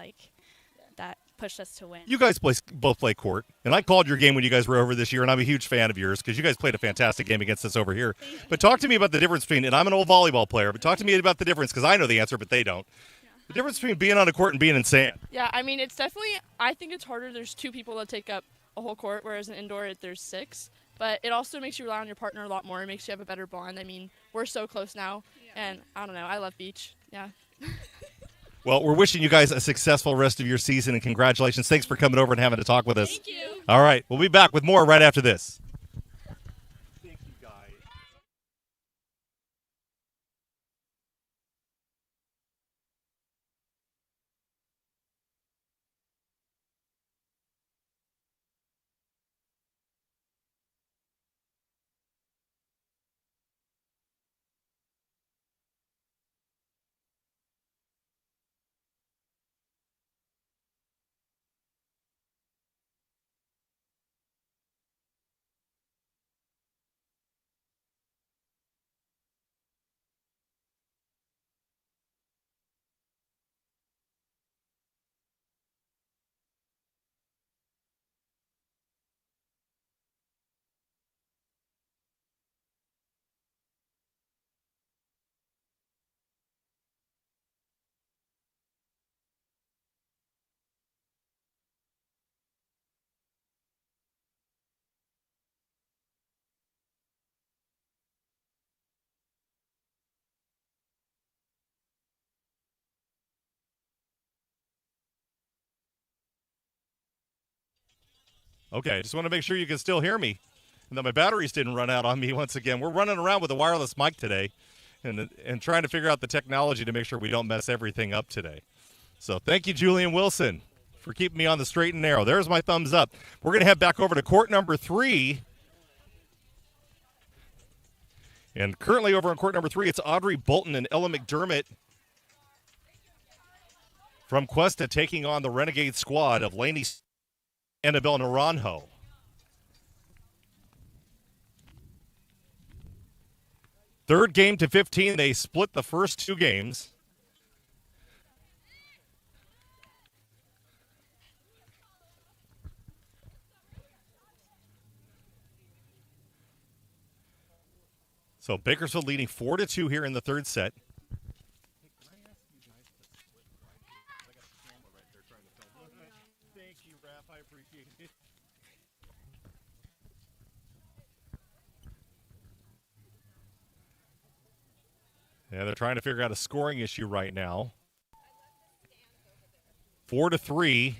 that pushed us to win. You guys both play court, and I called your game when you guys were over this year, and I'm a huge fan of yours because you guys played a fantastic game against us over here. But talk to me about the difference between, and I'm an old volleyball player, but talk to me about the difference because I know the answer, but they don't. The difference between being on a court and being in sand. Yeah, I mean, it's definitely, I think it's harder. There's 2 people that take up a whole court, whereas in indoor, there's 6. But it also makes you rely on your partner a lot more. It makes you have a better bond. I mean, we're so close now, and I don't know. I love beach. Yeah. Well, we're wishing you guys a successful rest of your season, and congratulations. Thanks for coming over and having a talk with us. Thank you. All right, we'll be back with more right after this. Thank you, guys. Okay, just want to make sure you can still hear me and that my batteries didn't run out on me once again. We're running around with a wireless mic today and trying to figure out the technology to make sure we don't mess everything up today. So thank you, Julian Wilson, for keeping me on the straight and narrow. There's my thumbs up. We're going to head back over to court number 3. And currently over on court number 3, it's Audrey Bolton and Ella McDermott from Cuesta taking on the Renegade squad of Laney Annabelle Naranjo. Third game to 15. They split the first 2 games. So Bakersfield leading 4-2 here in the third set. Yeah, they're trying to figure out a scoring issue right now. 4-3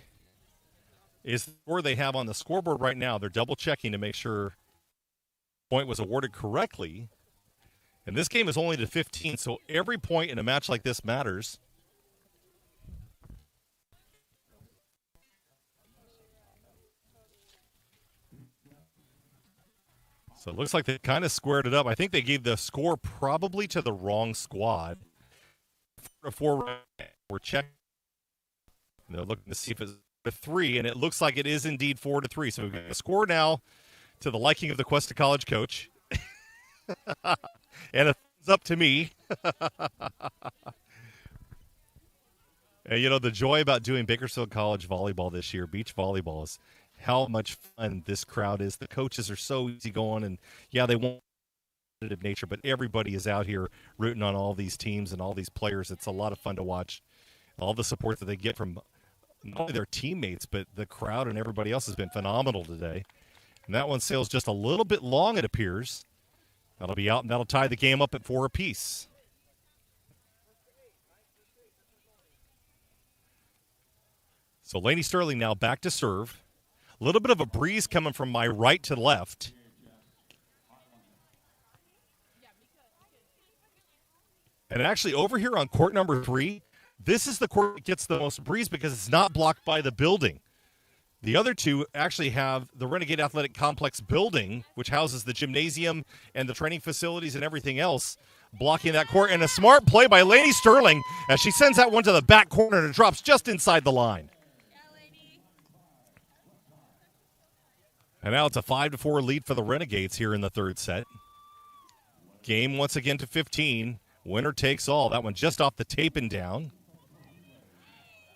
is the score they have on the scoreboard right now. They're double checking to make sure the point was awarded correctly. And this game is only to 15, so every point in a match like this matters. So it looks like they kind of squared it up. I think they gave the score probably to the wrong squad. 4-4, we're checking. They're looking to see if it's 3, and it looks like it is indeed 4-3. So we've got the score now to the liking of the Cuesta College coach. And a thumbs up to me. And, you know, the joy about doing Bakersfield College volleyball this year, beach volleyball, is how much fun this crowd is. The coaches are so easygoing, and, yeah, they want competitive nature, but everybody is out here rooting on all these teams and all these players. It's a lot of fun to watch. All the support that they get from not only their teammates, but the crowd and everybody else has been phenomenal today. And that one sails just a little bit long, it appears. That'll be out, and that'll tie the game up at 4 apiece. So Lainey Sterling now back to serve. A little bit of a breeze coming from my right to left. And actually, over here on court number 3, this is the court that gets the most breeze because it's not blocked by the building. The other two actually have the Renegade Athletic Complex building, which houses the gymnasium and the training facilities and everything else, blocking that court. And a smart play by Lainey Sterling as she sends that one to the back corner and it drops just inside the line. And now it's a 5-4 lead for the Renegades here in the third set. Game once again to 15. Winner takes all. That one just off the tape and down.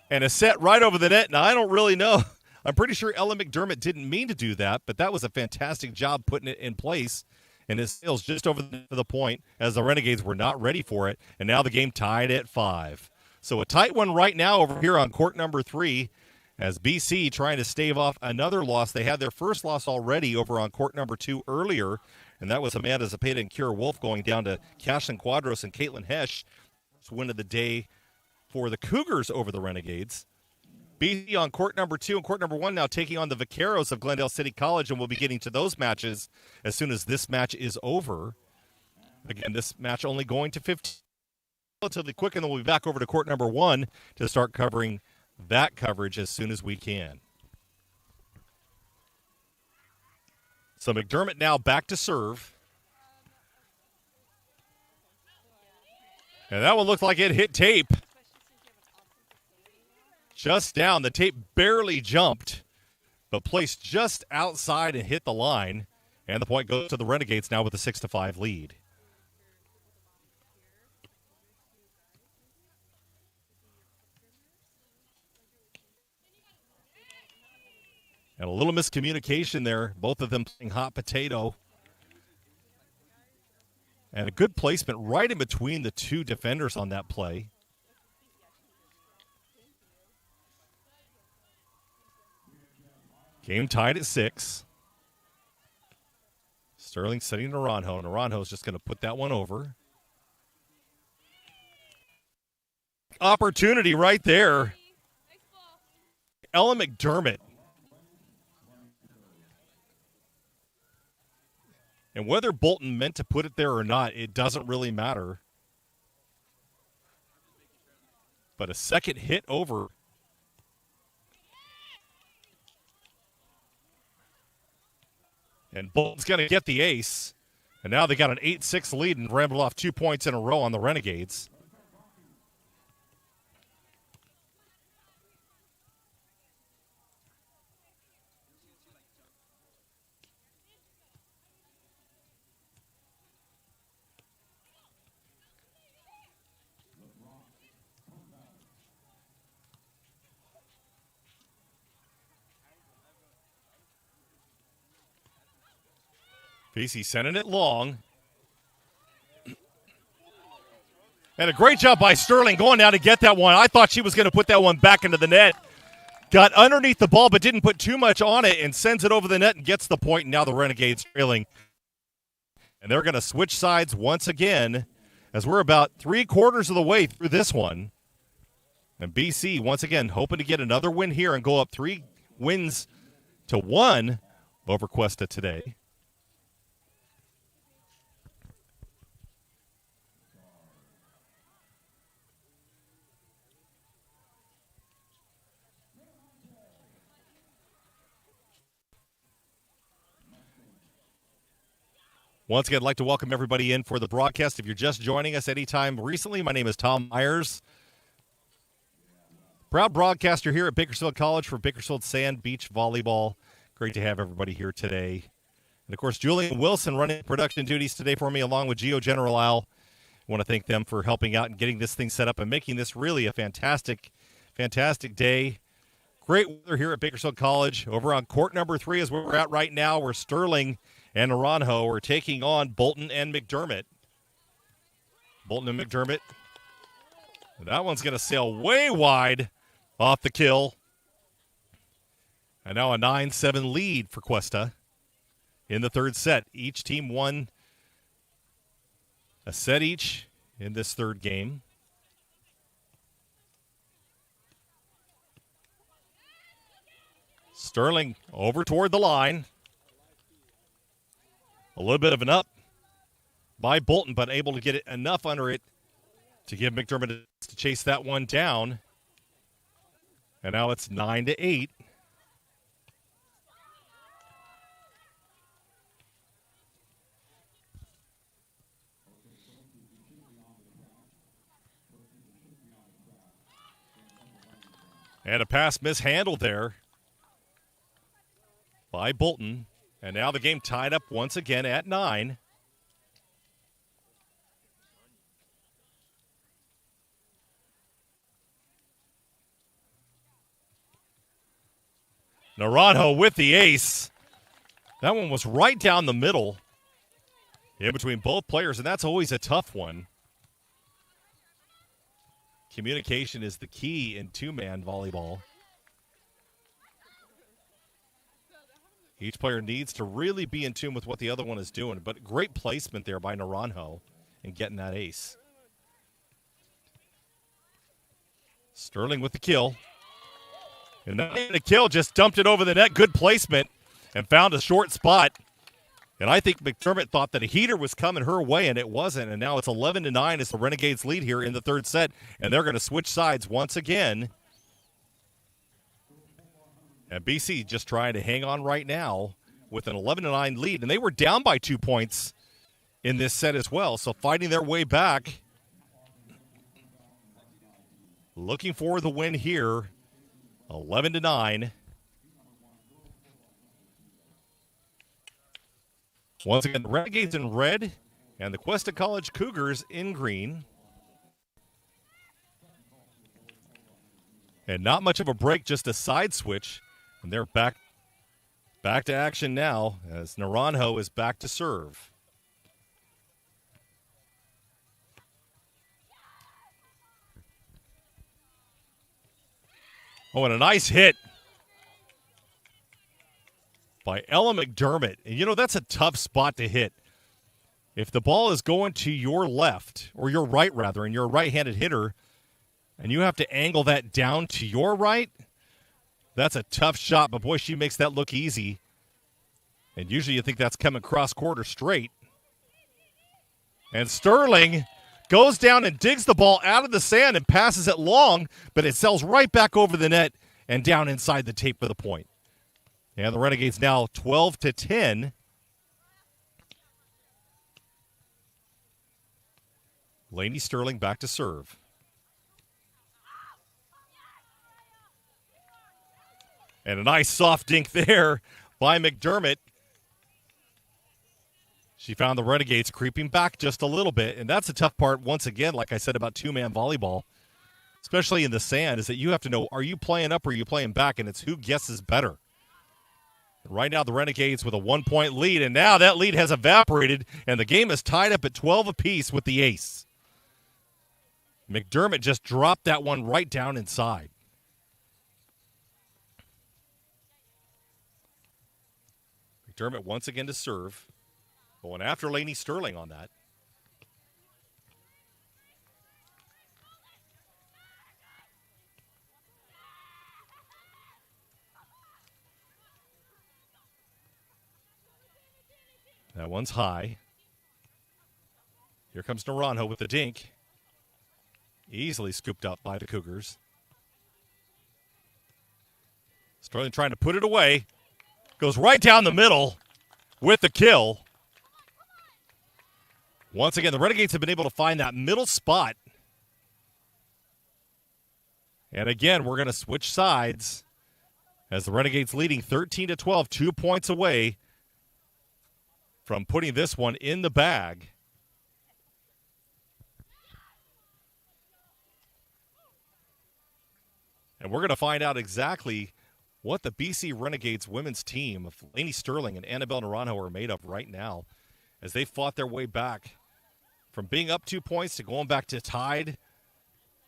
And a set right over the net. Now, I don't really know. I'm pretty sure Ella McDermott didn't mean to do that, but that was a fantastic job putting it in place. And it sails just over the point as the Renegades were not ready for it. And now the game tied at 5. So a tight one right now over here on court number 3 as BC trying to stave off another loss. They had their first loss already over on court number 2 earlier, and that was Amanda Zapata and Kira Wolf going down to Cashlyn Quadros and Caitlin Hesch. First win of the day for the Cougars over the Renegades. BC on court number 2 and court number 1 now taking on the Vaqueros of Glendale City College, and we'll be getting to those matches as soon as this match is over. Again, this match only going to 15 relatively quick, and then we'll be back over to court number 1 to start covering that coverage as soon as we can. So McDermott now back to serve. And that one looked like it hit tape. Just down. The tape barely jumped, but placed just outside and hit the line. And the point goes to the Renegades now with a 6-5 lead. And a little miscommunication there. Both of them playing hot potato. And a good placement right in between the two defenders on that play. Game tied at 6. Sterling setting Naranjo. Naranjo's just going to put that one over. Opportunity right there. Ella McDermott. And whether Bolton meant to put it there or not, it doesn't really matter. But a second hit over. And Bolton's going to get the ace. And now they got an 8-6 lead and rambled off 2 points in a row on the Renegades. BC sending it long. And a great job by Sterling going down to get that one. I thought she was going to put that one back into the net. Got underneath the ball but didn't put too much on it and sends it over the net and gets the point. And now the Renegades trailing. And they're going to switch sides once again as we're about 3/4 of the way through this one. And BC once again hoping to get another win here and go up 3-1 over Cuesta today. Once again, I'd like to welcome everybody in for the broadcast. If you're just joining us anytime recently, my name is Tom Myers. Proud broadcaster here at Bakersfield College for Bakersfield Sand Beach Volleyball. Great to have everybody here today. And, of course, Julian Wilson running production duties today for me, along with Gio General Al. I want to thank them for helping out and getting this thing set up and making this really a fantastic, fantastic day. Great weather here at Bakersfield College. Over on court number 3 is where we're at right now, where Sterling and Naranjo are taking on Bolton and McDermott. Bolton and McDermott. That one's going to sail way wide off the kill. And now a 9-7 lead for Cuesta in the third set. Each team won a set each in this third game. Sterling over toward the line. A little bit of an up by Bolton, but able to get it enough under it to give McDermott to chase that one down. And now it's 9-8. And a pass mishandled there by Bolton. And now the game tied up once again at 9. Naranjo with the ace. That one was right down the middle in between both players, and that's always a tough one. Communication is the key in two-man volleyball. Each player needs to really be in tune with what the other one is doing, but great placement there by Naranjo in getting that ace. Sterling with the kill. And not even a kill, just dumped it over the net. Good placement and found a short spot. And I think McDermott thought that a heater was coming her way, and it wasn't. And now it's 11-9 as the Renegades lead here in the third set. And they're going to switch sides once again. And BC just trying to hang on right now with an 11-9 lead. And they were down by 2 points in this set as well. So fighting their way back. Looking for the win here. 11-9. Once again, the Renegades in red and the Cuesta College Cougars in green. And not much of a break, just a side switch. And they're back to action now as Naranjo is back to serve. Oh, and a nice hit by Ella McDermott. And, you know, that's a tough spot to hit. If the ball is going to your left, or your right, rather, and you're a right-handed hitter, and you have to angle that down to your right, that's a tough shot. But, boy, she makes that look easy. And usually you think that's coming cross-court or straight. And Sterling goes down and digs the ball out of the sand and passes it long, but it sails right back over the net and down inside the tape for the point. And the Renegades now 12-10. Lainey Sterling back to serve. And a nice soft dink there by McDermott. She found the Renegades creeping back just a little bit, and that's the tough part, once again, like I said about two-man volleyball, especially in the sand, is that you have to know, are you playing up or are you playing back, and it's who guesses better. Right now, the Renegades with a 1-point lead, and now that lead has evaporated, and the game is tied up at 12 apiece with the ace. McDermott just dropped that one right down inside. McDermott once again to serve. Going after Lainey Sterling on that. That one's high. Here comes Naranjo with the dink. Easily scooped up by the Cougars. Sterling trying to put it away. Goes right down the middle with the kill. Once again, the Renegades have been able to find that middle spot. And again, we're going to switch sides as the Renegades leading 13-12, 2 points away from putting this one in the bag. And we're going to find out exactly what the BC Renegades women's team of Lainey Sterling and Annabelle Naranjo are made of right now as they fought their way back from being up 2 points to going back to tied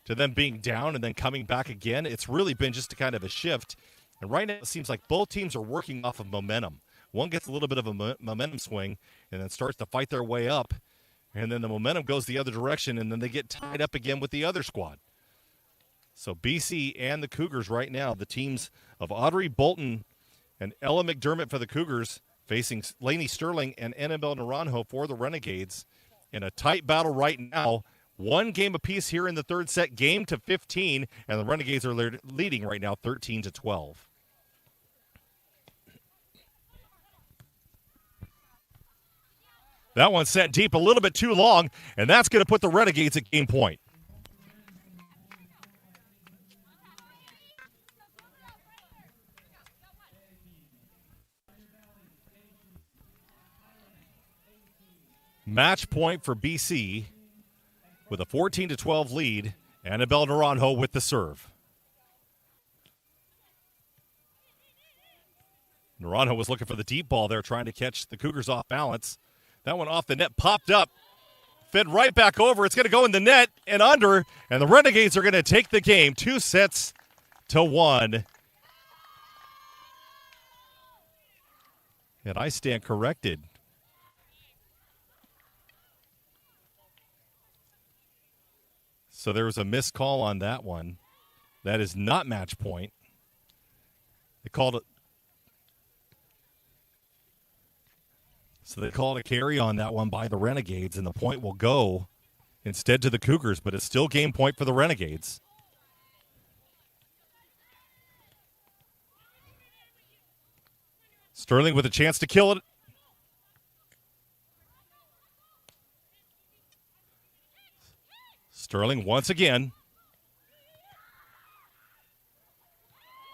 to them being down and then coming back again. It's really been just a kind of a shift. And right now it seems like both teams are working off of momentum. One gets a little bit of a momentum swing and then starts to fight their way up. And then the momentum goes the other direction, and then they get tied up again with the other squad. So BC and the Cougars right now, the teams of Audrey Bolton and Ella McDermott for the Cougars facing Lainey Sterling and Annabelle Naranjo for the Renegades in a tight battle right now. One game apiece here in the third set, game to 15, and the Renegades are leading right now 13-12. That one set deep a little bit too long, and that's going to put the Renegades at game point. Match point for BC with a 14-12 lead. Annabelle Naranjo with the serve. Naranjo was looking for the deep ball there, trying to catch the Cougars off balance. That one off the net, popped up, fed right back over. It's going to go in the net and under, and the Renegades are going to take the game 2-1. And I stand corrected. So there was a missed call on that one. That is not match point. They called it. So they called a carry on that one by the Renegades, and the point will go instead to the Cougars, but it's still game point for the Renegades. Sterling with a chance to kill it. Sterling once again.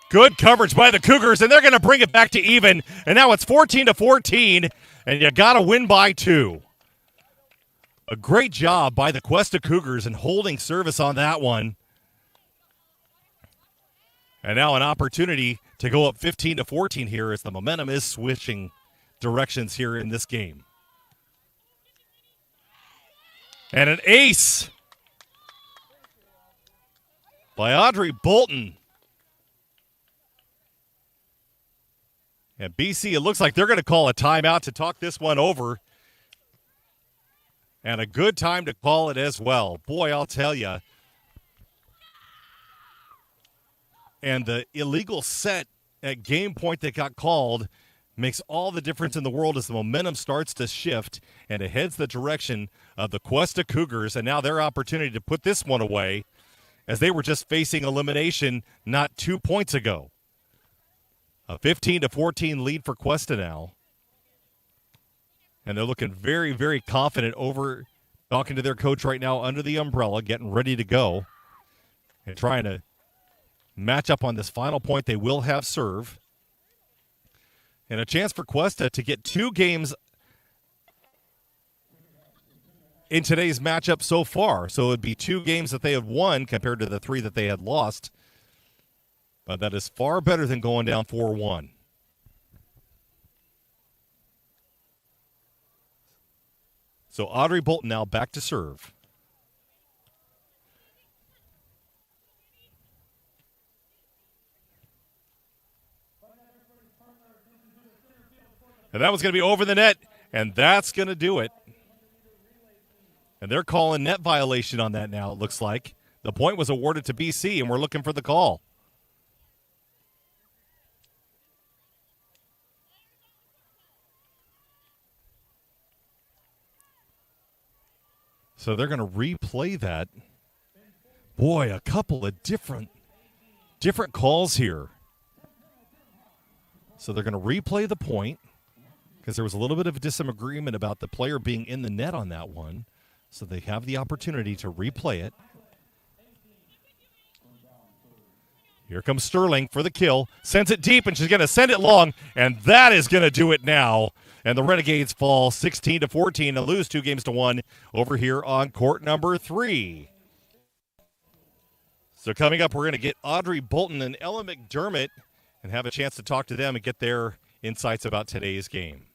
Good coverage by the Cougars, and they're going to bring it back to even. And now it's 14-14, and you got to win by 2. A great job by the Cuesta Cougars in holding service on that one. And now an opportunity to go up 15-14 here as the momentum is switching directions here in this game. And an ace by Audrey Bolton. And BC, it looks like they're going to call a timeout to talk this one over. And a good time to call it as well. Boy, I'll tell you. And the illegal set at game point that got called makes all the difference in the world as the momentum starts to shift and it heads the direction of the Cuesta Cougars. And now their opportunity to put this one away as they were just facing elimination not 2 points ago. A 15-14 lead for Cuesta now. And they're looking very, very confident over talking to their coach right now under the umbrella, getting ready to go and trying to match up on this final point. They will have serve. And a chance for Cuesta to get 2 games in today's matchup so far. So it would be 2 games that they had won compared to the 3 that they had lost. But that is far better than going down 4-1. So Audrey Bolton now back to serve. And that was going to be over the net, and that's going to do it. And they're calling net violation on that now, it looks like. The point was awarded to BC, and we're looking for the call. So they're going to replay that. Boy, a couple of different calls here. So they're going to replay the point because there was a little bit of a disagreement about the player being in the net on that one. So they have the opportunity to replay it. Here comes Sterling for the kill. Sends it deep, and she's going to send it long, and that is going to do it now. And the Renegades fall 16-14 and lose 2-1 over here on court number 3. So coming up, we're going to get Audrey Bolton and Ella McDermott and have a chance to talk to them and get their insights about today's game.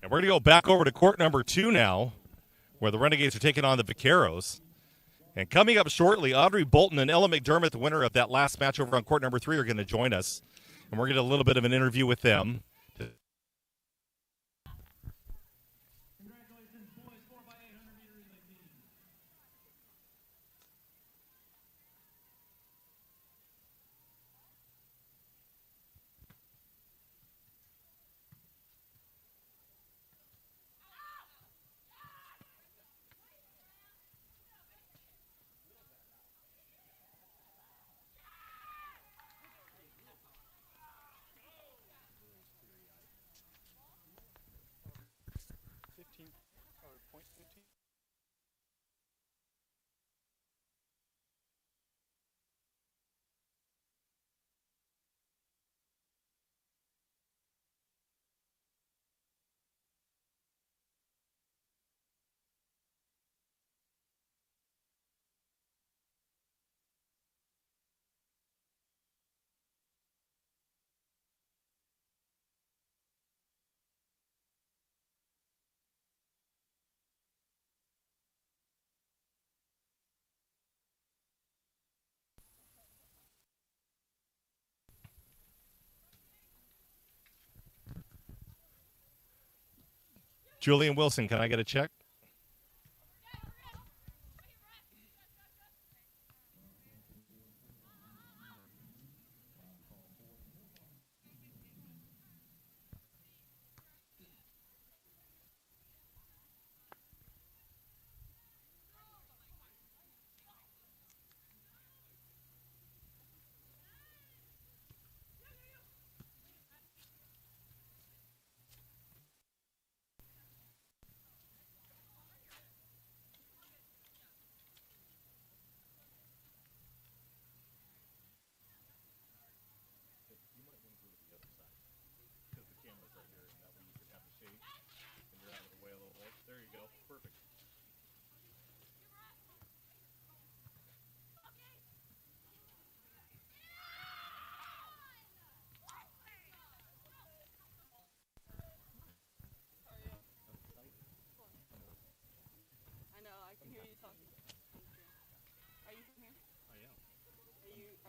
And we're going to go back over to court number 2 now, where the Renegades are taking on the Vaqueros. And coming up shortly, Audrey Bolton and Ella McDermott, the winner of that last match over on court number 3, are going to join us. And we're going to get a little bit of an interview with them. Julian Wilson, can I get a check?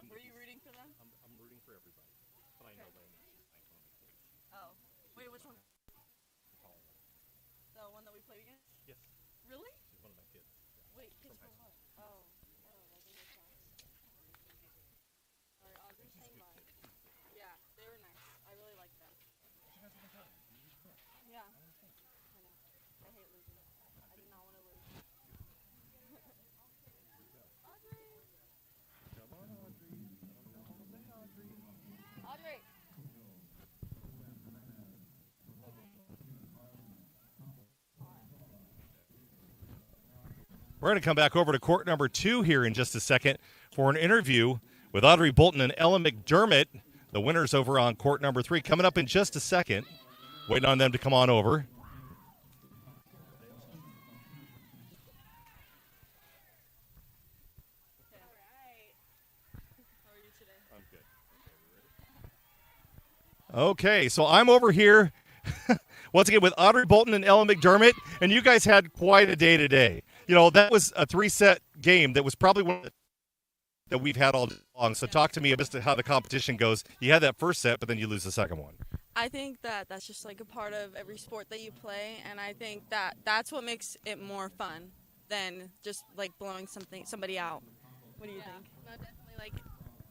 Were you rooting for them? I'm rooting for everybody, but I know Lane. Oh. Wait, which one? The one that we played against? Yes. Really? She's one of my kids. Wait, kids for what? Oh. That doesn't make sense. Sorry, Audrey, hang by. Yeah, they were nice. I really liked them. Yeah. I know. I hate losing. I did not want to lose. Audrey! Come on, Audrey. Audrey! We're going to come back over to court number 2 here in just a second for an interview with Audrey Bolton and Ella McDermott, the winners over on court number 3. Coming up in just a second. Waiting on them to come on over. Okay, so I'm over here once again with Audrey Bolton and Ella McDermott, and you guys had quite a day today. You know, that was a 3-set game that was probably one that we've had all day long. So talk to me about how the competition goes. You had that first set, but then you lose the second one. I think that that's just like a part of every sport that you play, and I think that that's what makes it more fun than just like blowing somebody out. What do you think? No, definitely, like,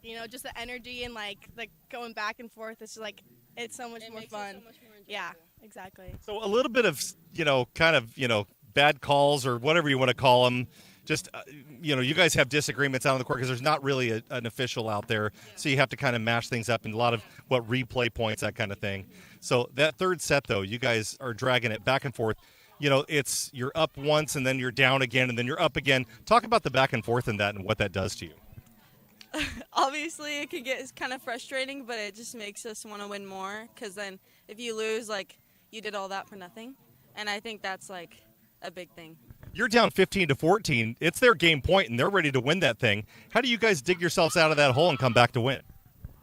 you know, just the energy and like going back and forth. It's just like it's so much more fun. It so much more enjoyable. Yeah, exactly. So a little bit of, bad calls or whatever you want to call them. Just, you guys have disagreements out on the court because there's not really an official out there. So you have to kind of mash things up and a lot of replay points, that kind of thing. So that third set, though, you guys are dragging it back and forth. it's you're up once and then you're down again and then you're up again. Talk about the back and forth in that and what that does to you. Obviously, it can get kind of frustrating, but it just makes us want to win more because then if you lose, like, you did all that for nothing. And I think that's, like, a big thing. You're down 15-14. It's their game point, and they're ready to win that thing. How do you guys dig yourselves out of that hole and come back to win?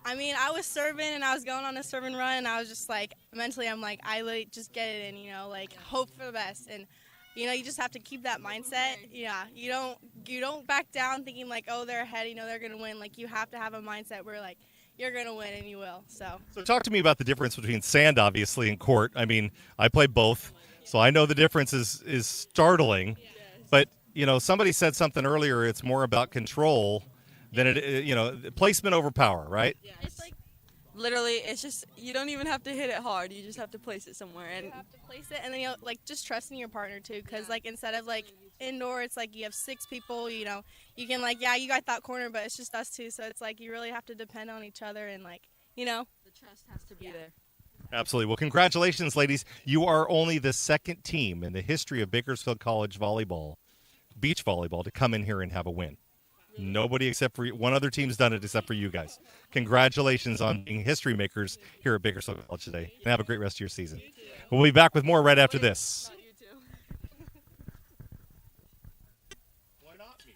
I mean, I was serving, and I was going on a serving run, and I was just, like, mentally, I'm like, I literally just get it in, like, hope for the best. And, you just have to keep that mindset. Yeah, you don't back down thinking, like, oh, they're ahead, they're going to win. Like, you have to have a mindset where, like, you're going to win, and you will. So talk to me about the difference between sand, obviously, and court. I mean, I play both, so I know the difference is startling. Yes. But, somebody said something earlier, it's more about control than it, placement over power, right? Yeah, it's like, literally, it's just, you don't even have to hit it hard. You just have to place it somewhere. And you have to place it, and then, just trusting your partner, too. Because, instead of, indoor, it's like you have 6 people, you can, you got that corner, but it's just us 2. So it's like you really have to depend on each other and, the trust has to be there. Absolutely. Well, congratulations, ladies. You are only the second team in the history of Bakersfield College volleyball, beach volleyball, to come in here and have a win. Nobody except for one other team's done it except for you guys. Congratulations on being history makers here at Bakersfield College today. And have a great rest of your season. We'll be back with more right after this. Why not me?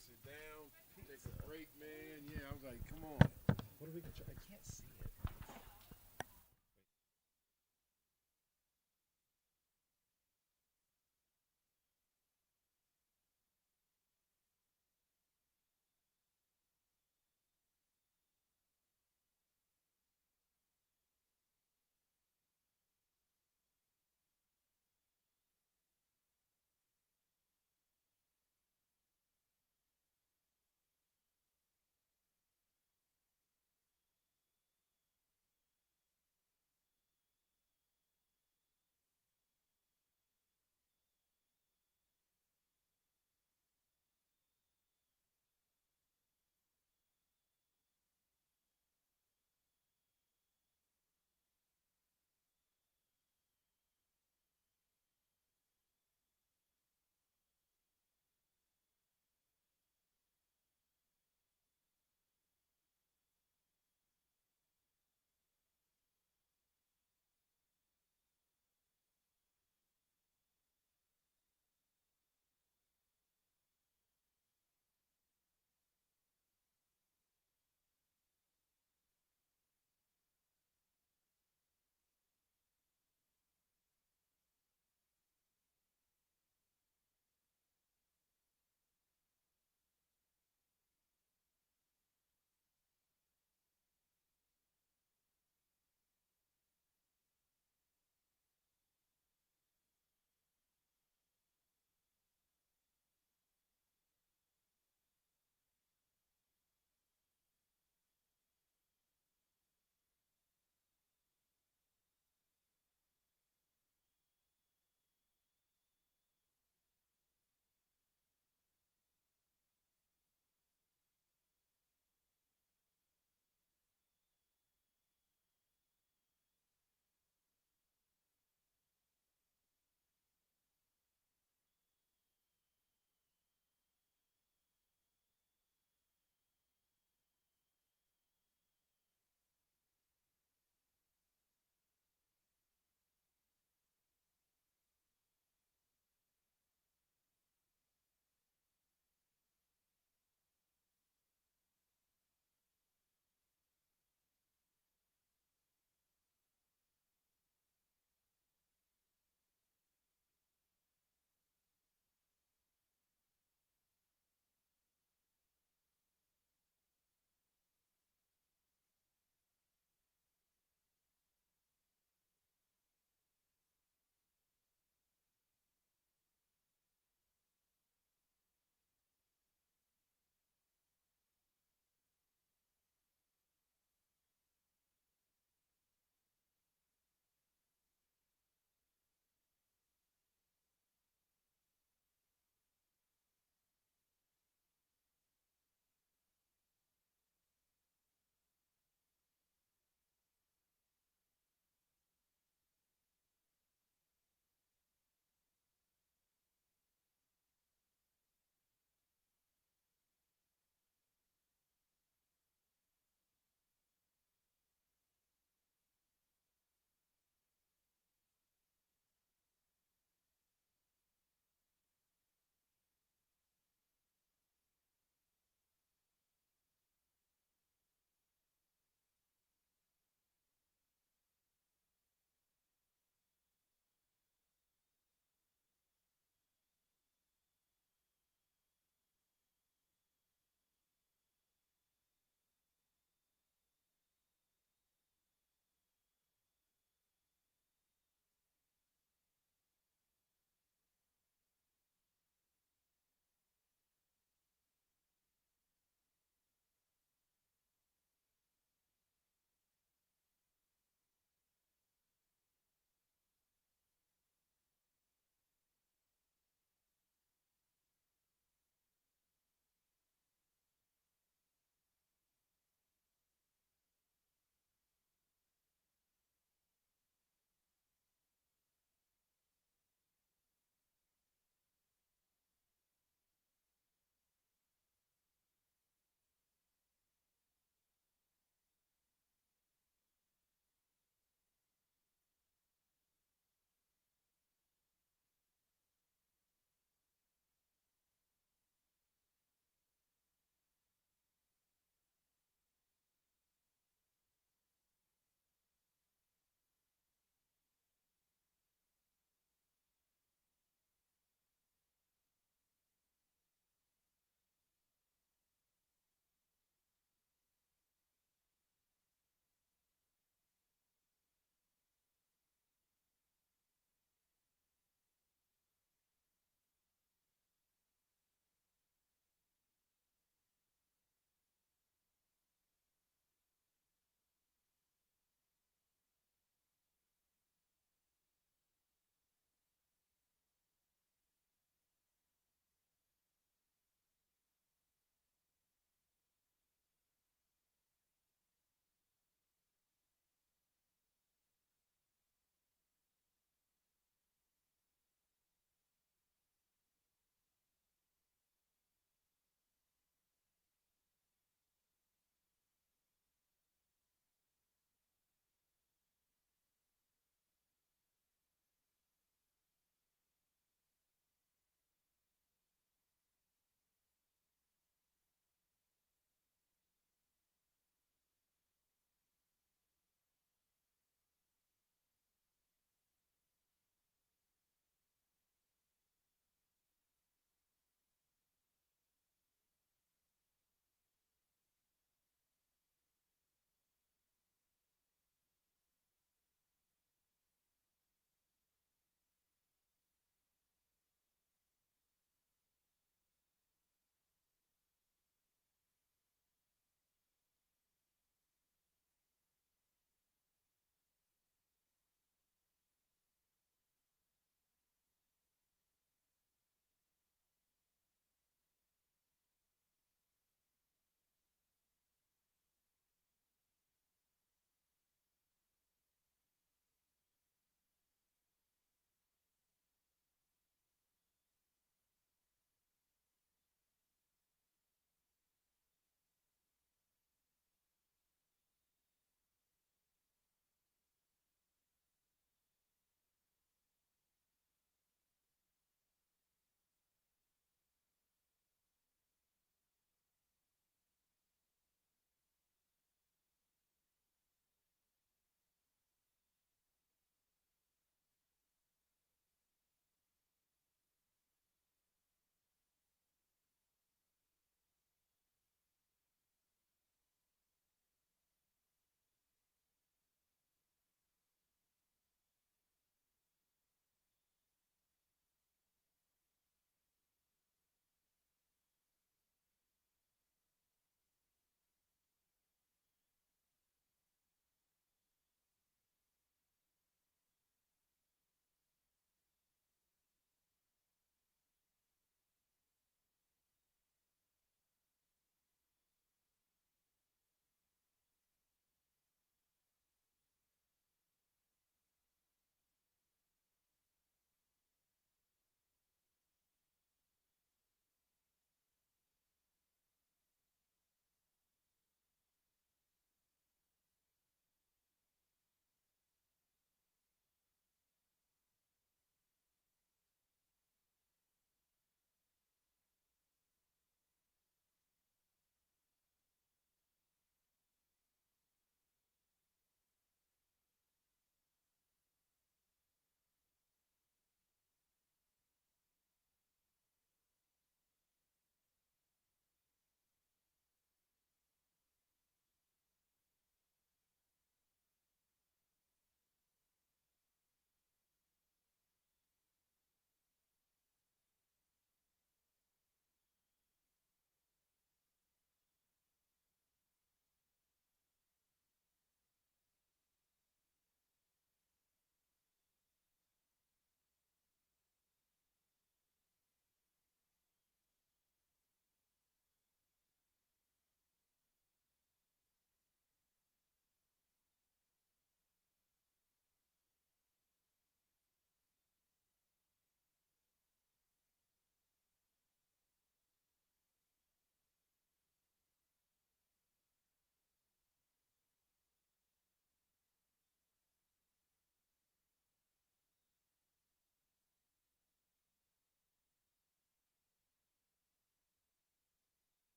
Sit down, take a break, man. Yeah, I was like, come on. What are we going to try? I can't see it.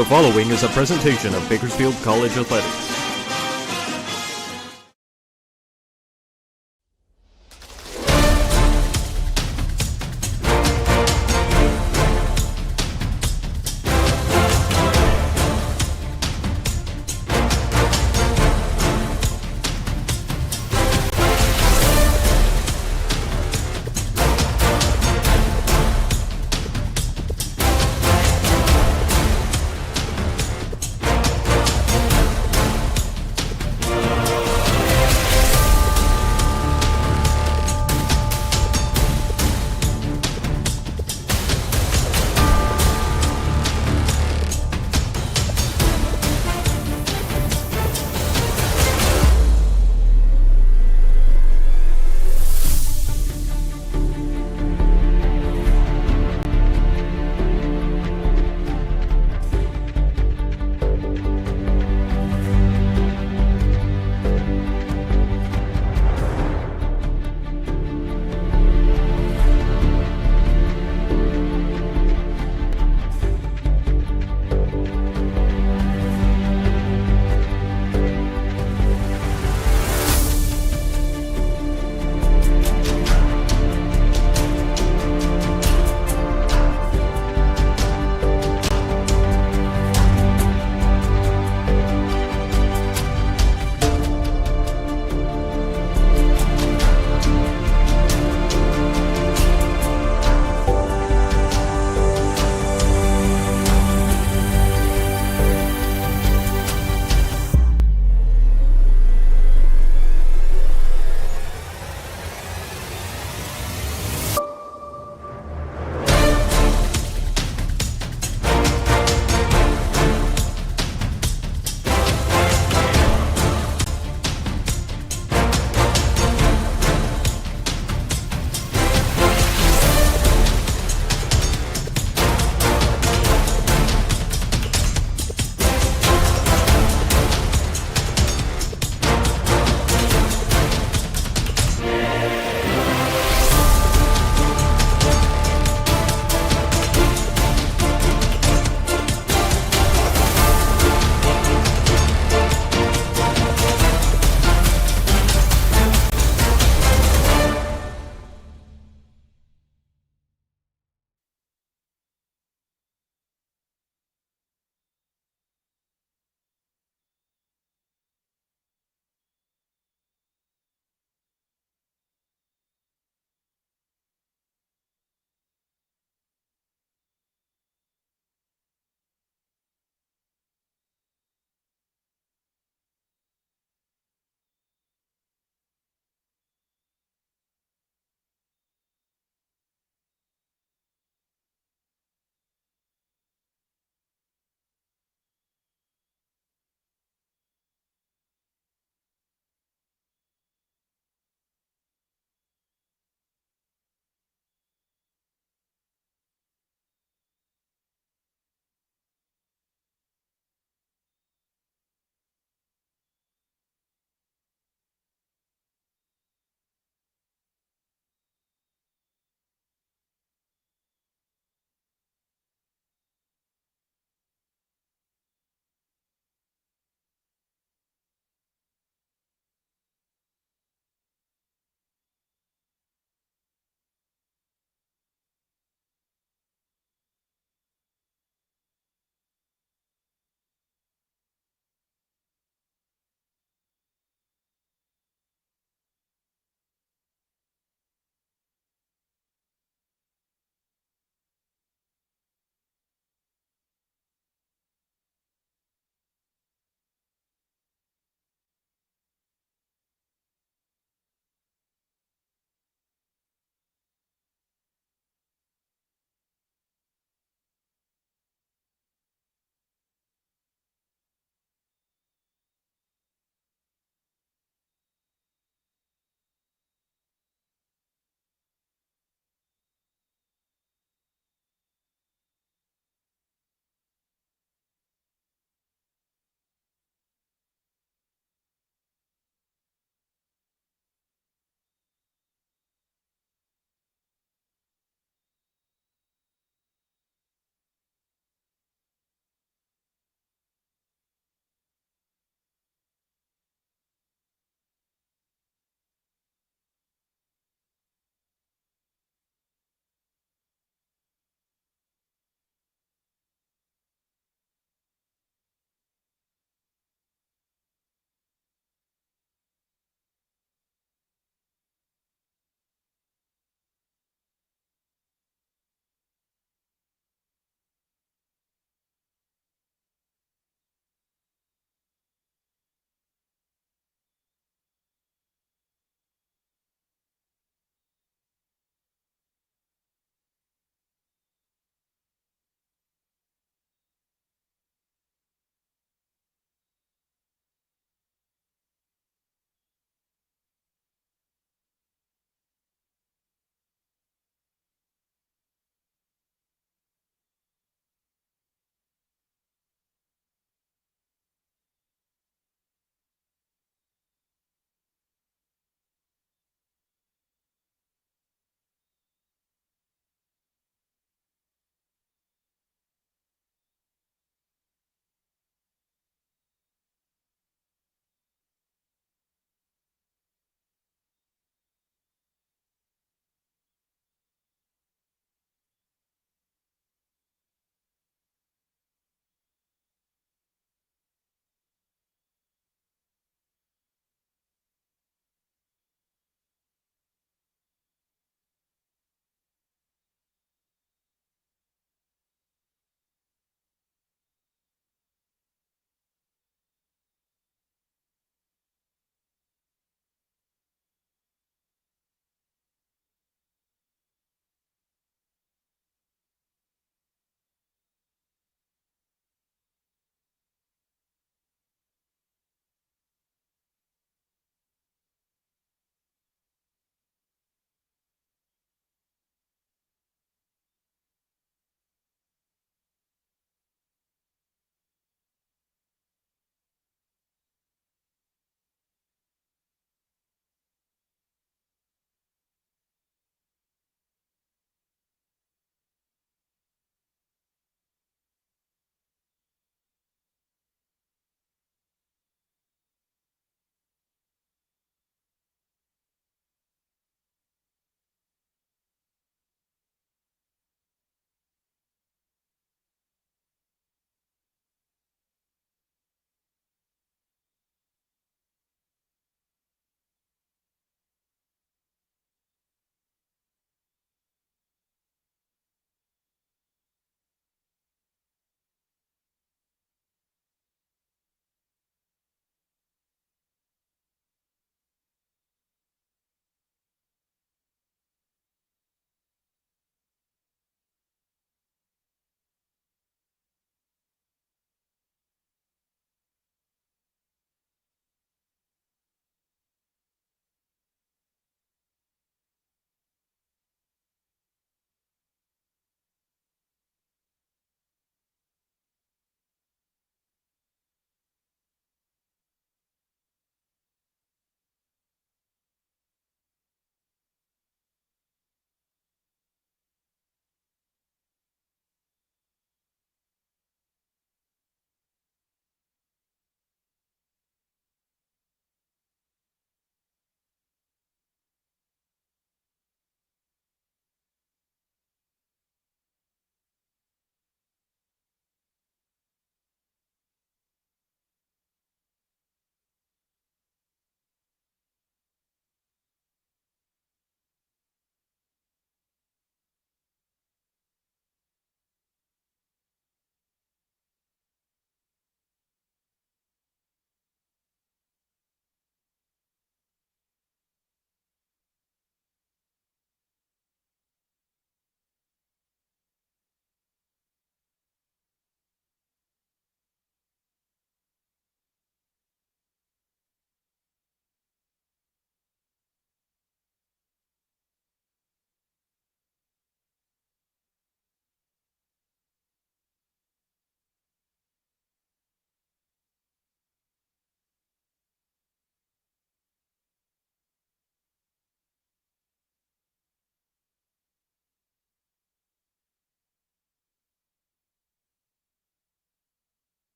The following is a presentation of Bakersfield College Athletics.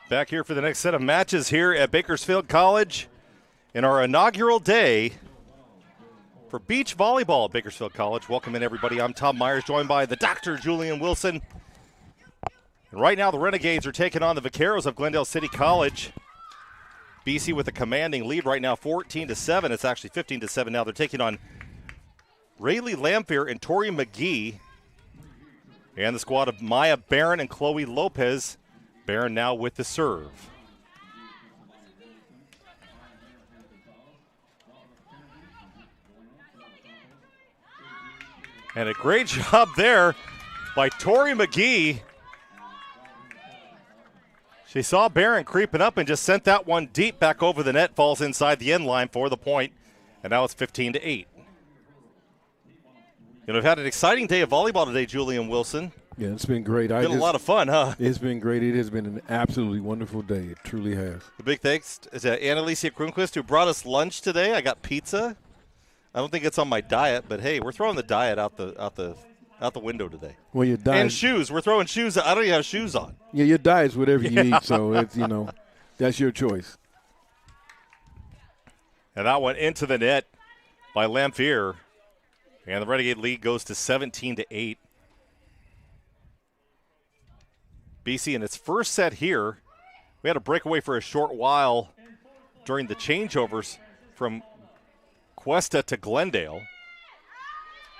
Back here for the next set of matches here at Bakersfield College in our inaugural day for beach volleyball at Bakersfield College. Welcome in, everybody. I'm Tom Myers, joined by the Dr. Julian Wilson. And right now, the Renegades are taking on the Vaqueros of Glendale City College. BC with a commanding lead right now, 14-7. It's actually 15-7 now. They're taking on Rayleigh Lamphere and Tori McGee. And the squad of Maya Barron and Chloe Lopez. Barron now with the serve. And a great job there by Tori McGee. She saw Barron creeping up and just sent that one deep back over the net. Falls inside the end line for the point. And now it's 15-8. We've had an exciting day of volleyball today, Julian Wilson. Yeah, it's been great. It's been a lot of fun, huh? It's been great. It has been an absolutely wonderful day. It truly has. A big thanks to Annalicia Kronquist, who brought us lunch today. I got pizza. I don't think it's on my diet, but hey, we're throwing the diet out the window today. Well, your diet and shoes. We're throwing shoes. I don't even have shoes on. Yeah, your diet's whatever you eat, so it's that's your choice. And that went into the net by Lamphere, and the Renegade lead goes to 17-8. BC in its first set here, we had a breakaway for a short while during the changeovers from Cuesta to Glendale.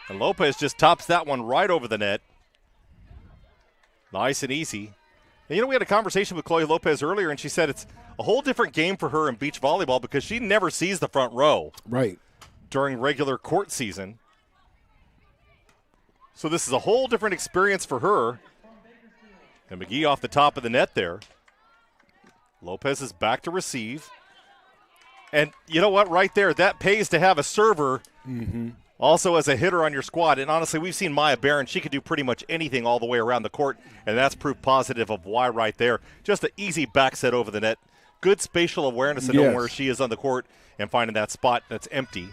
And Lopez just tops that one right over the net. Nice and easy. And we had a conversation with Chloe Lopez earlier, and she said it's a whole different game for her in beach volleyball because she never sees the front row during regular court season. So this is a whole different experience for her. And McGee off the top of the net there. Lopez is back to receive. And you know what? Right there, that pays to have a server also as a hitter on your squad. And honestly, we've seen Maya Barron. She could do pretty much anything all the way around the court, and that's proof positive of why right there. Just an easy back set over the net. Good spatial awareness of knowing where she is on the court and finding that spot that's empty.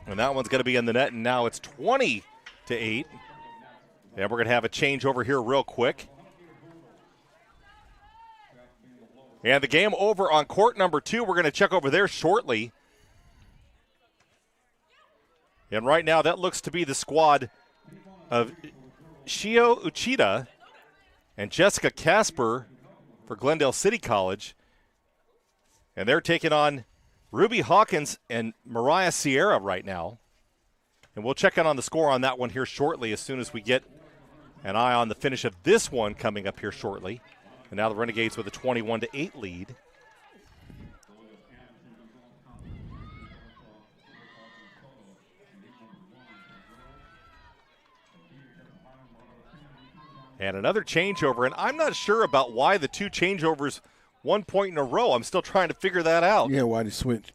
And that one's going to be in the net, and now it's 20-8. And we're going to have a change over here real quick. And the game over on court number 2. We're going to check over there shortly. And right now that looks to be the squad of Shio Uchida and Jessica Casper for Glendale City College. And they're taking on Ruby Hawkins and Mariah Sierra right now. And we'll check in on the score on that one here shortly as soon as we get an eye on the finish of this one coming up here shortly. And now the Renegades with a 21-8 lead. And another changeover, and I'm not sure about why the two changeovers 1 point in a row. I'm still trying to figure that out. Yeah, why they switch.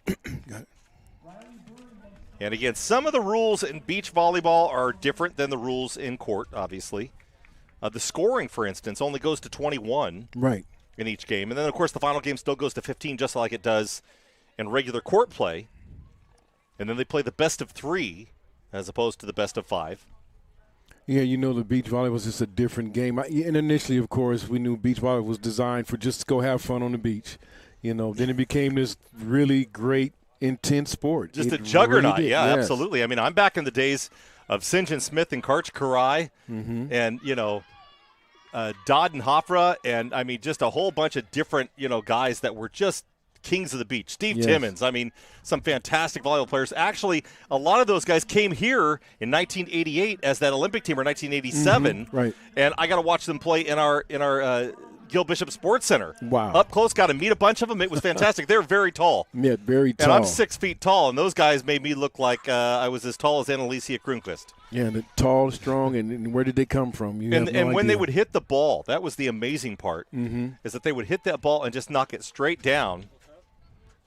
And again, some of the rules in beach volleyball are different than the rules in court, obviously. The scoring, for instance, only goes to 21 in each game. And then, of course, the final game still goes to 15, just like it does in regular court play. And then they play the best of 3 as opposed to the best of 5. Yeah, the beach volleyball was just a different game. And initially, of course, we knew beach volleyball was designed for just to go have fun on the beach. Then it became this really great, intense sport. Just a juggernaut, really absolutely. I mean, I'm back in the days of St. John Smith and Karch Karai and, Dodd and Hofra, and, I mean, just a whole bunch of different, guys that were just kings of the beach. Steve Timmons, I mean, some fantastic volleyball players. Actually, a lot of those guys came here in 1988 as that Olympic team, or 1987. And I got to watch them play in our Gil Bishop Sports Center. Wow. Up close, got to meet a bunch of them. It was fantastic. They're very tall. Yeah, very tall. And I'm 6 feet tall, and those guys made me look like I was as tall as Annalicia Kronquist. Yeah, and tall, strong, and where did they come from? And when they would hit the ball, that was the amazing part, is that they would hit that ball and just knock it straight down.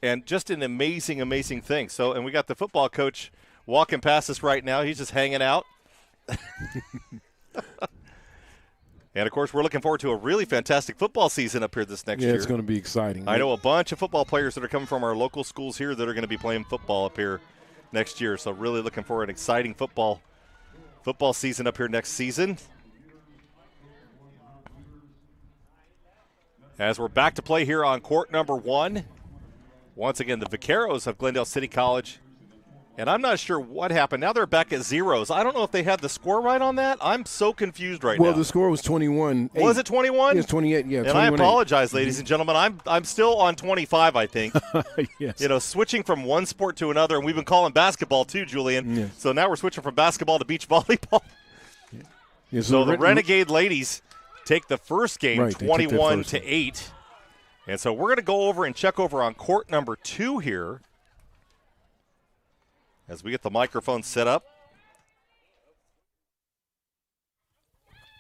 And just an amazing, amazing thing. So, and we got the football coach walking past us right now. He's just hanging out. And, of course, we're looking forward to a really fantastic football season up here this next year. Yeah, it's going to be exciting. I know a bunch of football players that are coming from our local schools here that are going to be playing football up here next year. So really looking for an exciting football season up here next season. As we're back to play here on court number 1. Once again, the Vaqueros of Glendale City College. And I'm not sure what happened. Now they're back at zeros. I don't know if they had the score right on that. I'm so confused right now. Well, the score was 21. Was it 21? Yes, 28, yeah. And I apologize, ladies and gentlemen. I'm still on 25, I think. Yes. You know, switching from one sport to another, and we've been calling basketball too, Julian. Yes. So now we're switching from basketball to beach volleyball. Yeah, so the Renegade ladies take the first game, 21-8. And so we're going to go over and check over on court number 2 here as we get the microphone set up.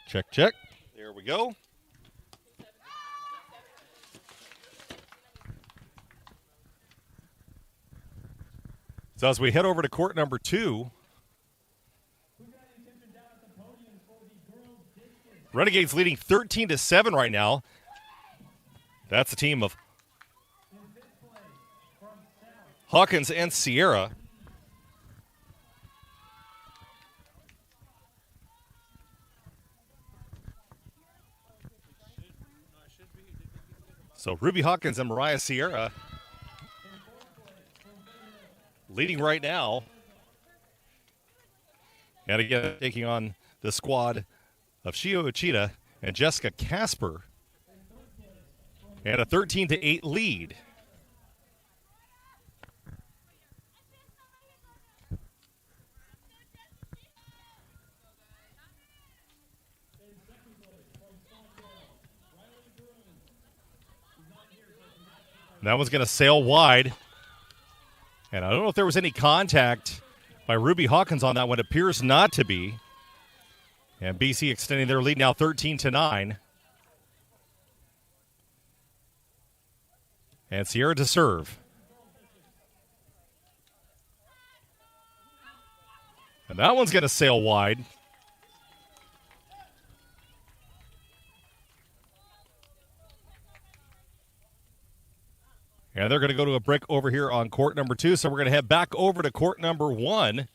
Check, check. There we go. So as we head over to court number 2, Renegades leading 13-7 right now. That's the team of Hawkins and Sierra. So Ruby Hawkins and Mariah Sierra leading right now. And again, taking on the squad of Shio Uchida and Jessica Casper. And a 13-8 lead. That one's going to sail wide. And I don't know if there was any contact by Ruby Hawkins on that one. It appears not to be. And BC extending their lead now 13-9. And Sierra to serve. And that one's going to sail wide. And they're going to go to a break over here on court number 2. So we're going to head back over to court number 1.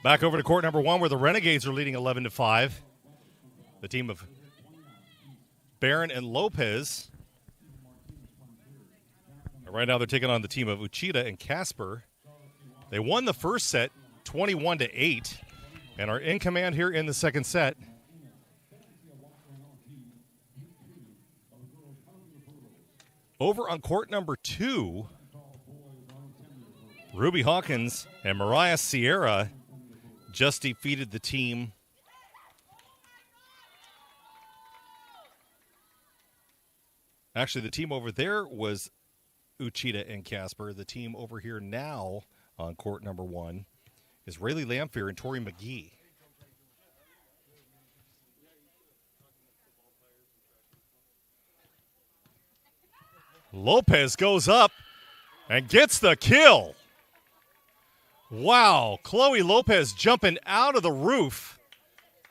Back over to court number 1 where the Renegades are leading 11-5. The team of Barron and Lopez. And right now they're taking on the team of Uchida and Casper. They won the first set 21-8 and are in command here in the second set. Over on court number 2, Ruby Hawkins and Mariah Sierra just defeated the team Actually, the team over there was Uchida and Casper. The team over here now on court number 1 is Rayleigh Lamphere and Tori McGee. Lopez goes up and gets the kill. Wow, Chloe Lopez jumping out of the roof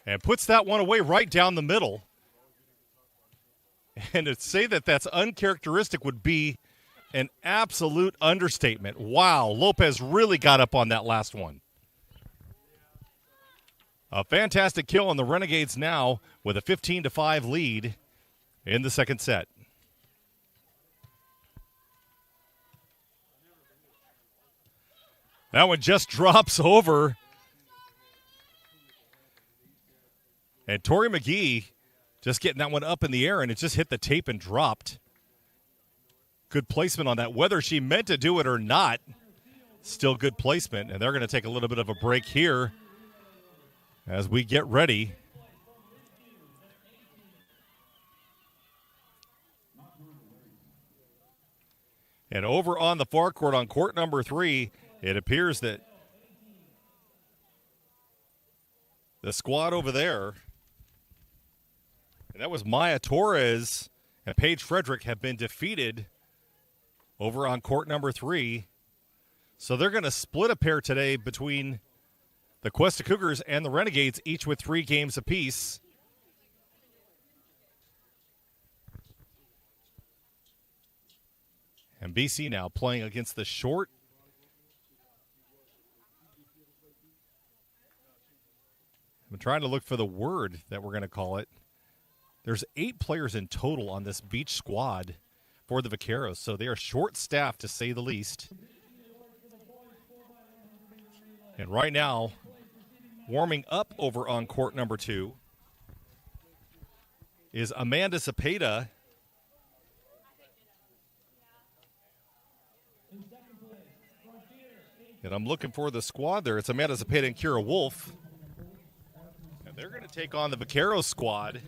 and puts that one away right down the middle. And to say that that's uncharacteristic would be an absolute understatement. Wow, Lopez really got up on that last one. A fantastic kill on the Renegades now with a 15-5 lead in the second set. That one just drops over. And Tori McGee just getting that one up in the air, and it just hit the tape and dropped. Good placement on that. Whether she meant to do it or not, still good placement. And they're going to take a little bit of a break here as we get ready. And over on the far court on court number 3, it appears that the squad over there, and that was Maya Torres and Paige Frederick, have been defeated over on court number 3. So they're going to split a pair today between the Cuesta Cougars and the Renegades, each with 3 games apiece. And BC now playing against the short I'm trying to look for the word that we're going to call it. There's 8 players in total on this beach squad for the Vaqueros, so they are short-staffed to say the least. And right now, warming up over on court number 2 is Amanda Cepeda. And I'm looking for the squad there. It's Amanda Cepeda and Kira Wolf. They're going to take on the Vaqueros squad.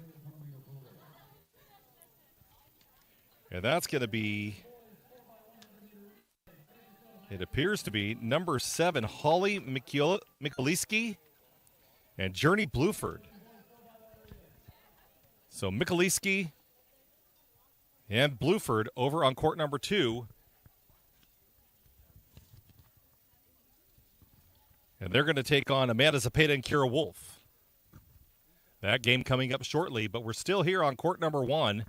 And that's going to be, it appears to be, number 7, Holly Mikuliski and Journey Bluford. So Mikuliski and Bluford over on court number 2. And they're going to take on Amanda Cepeda and Kira Wolf. That game coming up shortly, but we're still here on court number 1.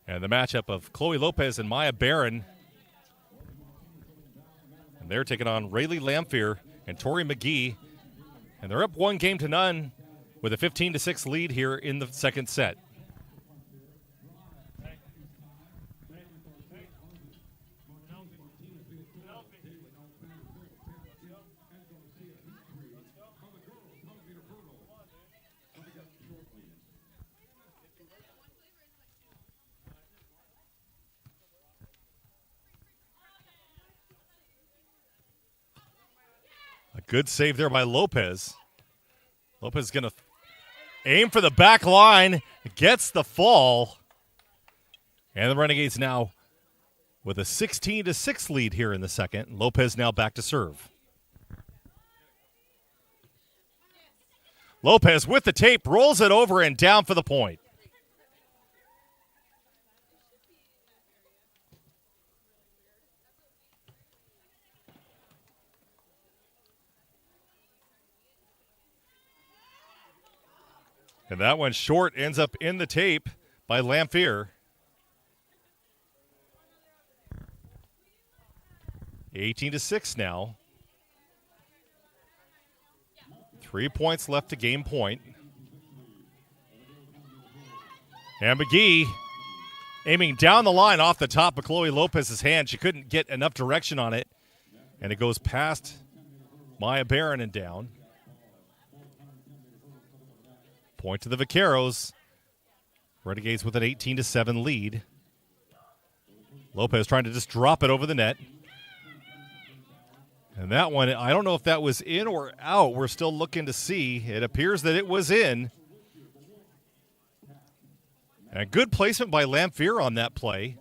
And the matchup of Chloe Lopez and Maya Barron. And they're taking on Rayleigh Lamphere and Tori McGee. And they're up 1-0 with a 15-6 lead here in the second set. Good save there by Lopez. Lopez is going to aim for the back line. Gets the fall. And the Renegades now with a 16-6 lead here in the second. Lopez now back to serve. Lopez with the tape, rolls it over and down for the point. And that one short, ends up in the tape by Lamphere. 18-6 now. 3 points left to game point. And McGee aiming down the line off the top of Chloe Lopez's hand. She couldn't get enough direction on it. And it goes past Maya Barron and down. Point to the Vaqueros. Renegades with an 18-7 lead. Lopez trying to just drop it over the net. And that one, I don't know if that was in or out. We're still looking to see. It appears that it was in. And a good placement by Lamphere on that play.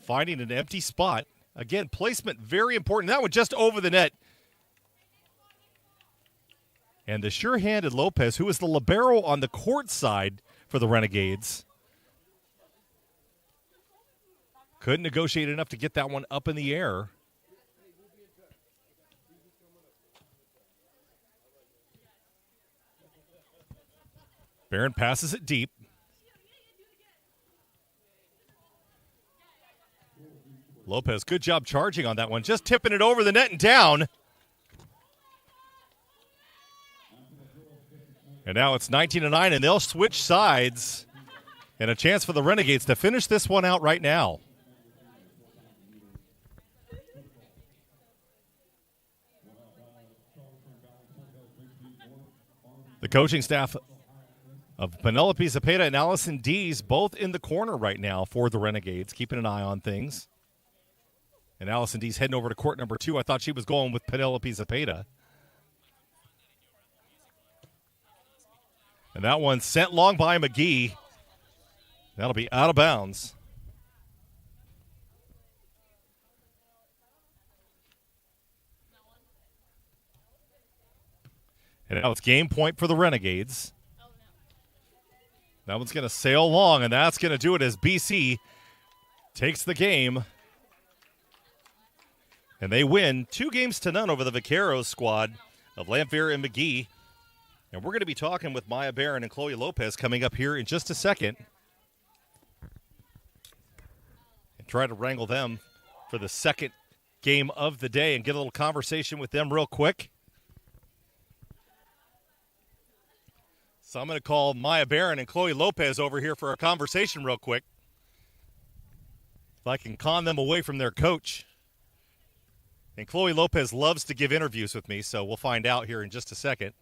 Finding an empty spot. Again, placement very important. That one just over the net. And the sure-handed Lopez, who is the libero on the court side for the Renegades, couldn't negotiate enough to get that one up in the air. Barron passes it deep. Lopez, good job charging on that one. Just tipping it over the net and down. And now it's 19-9, and they'll switch sides. And a chance for the Renegades to finish this one out right now. The coaching staff of Penelope Zepeda and Allison Dees both in the corner right now for the Renegades, keeping an eye on things. And Allison Dees heading over to court number 2. I thought she was going with Penelope Zepeda. And that one sent long by McGee. That'll be out of bounds. And now it's game point for the Renegades. That one's going to sail long, and that's going to do it as BC takes the game. And they win 2-0 over the Vaqueros squad of Lamphere and McGee. And we're going to be talking with Maya Barron and Chloe Lopez coming up here in just a second. And try to wrangle them for the second game of the day and get a little conversation with them real quick. So I'm going to call Maya Barron and Chloe Lopez over here for a conversation real quick. If I can con them away from their coach. And Chloe Lopez loves to give interviews with me, so we'll find out here in just a second.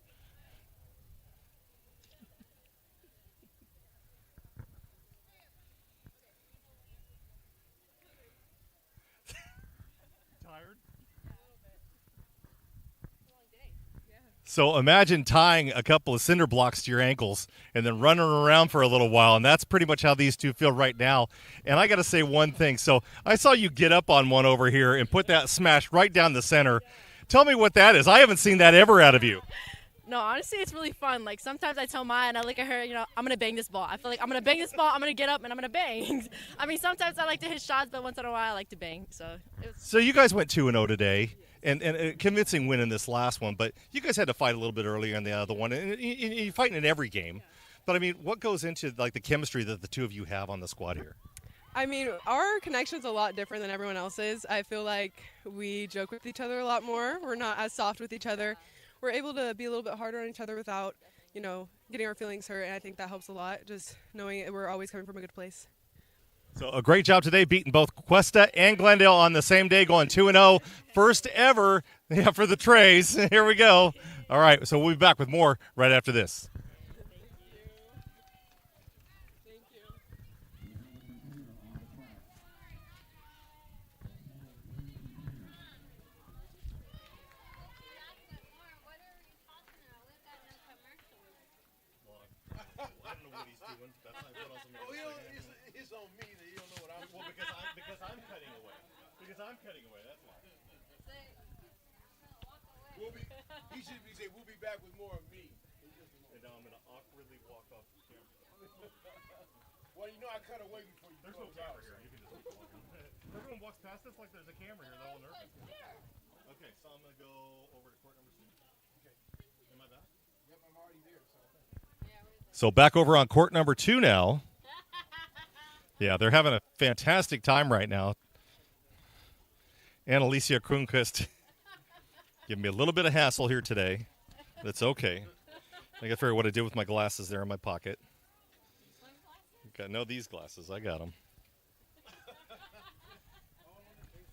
Tired? So imagine tying a couple of cinder blocks to your ankles and then running around for a little while, and that's pretty much how these two feel right now. And I got to say one thing. So I saw you get up on one over here and put that smash right down the center. Tell me what that is. I haven't seen that ever out of you. No, honestly, it's really fun. Like, sometimes I tell Maya and I look at her, I'm going to bang this ball. I feel like I'm going to bang this ball, I'm going to get up, and I'm going to bang. I mean, sometimes I like to hit shots, but once in a while I like to bang. So you guys went 2-0 today. And a convincing win in this last one, but you guys had to fight a little bit earlier in the other one. And you're fighting in every game. But, I mean, what goes into, like, the chemistry that the two of you have on the squad here? I mean, our connection's a lot different than everyone else's. I feel like we joke with each other a lot more. We're not as soft with each other. We're able to be a little bit harder on each other without, getting our feelings hurt, and I think that helps a lot, just knowing that we're always coming from a good place. So a great job today, beating both Cuesta and Glendale on the same day, going 2-0. First ever for the Trays. Here we go. All right, so we'll be back with more right after this. I'm cutting away, that's why. He should be saying, we'll be back with more of me. And now I'm going to awkwardly walk off the camera. Well, I cut away before you. There's no camera here. You can just keep walking. Everyone walks past us like there's a camera here. They're all nervous. Okay, so I'm going to go over to court number 2. Okay. Am I back? Yep, I'm already there. So back over on court number 2 now. Yeah, they're having a fantastic time right now. And Alicia Kronquist giving me a little bit of hassle here today. That's okay. I got to figure what I did with my glasses there in my pocket. Okay, no, these glasses. I got them.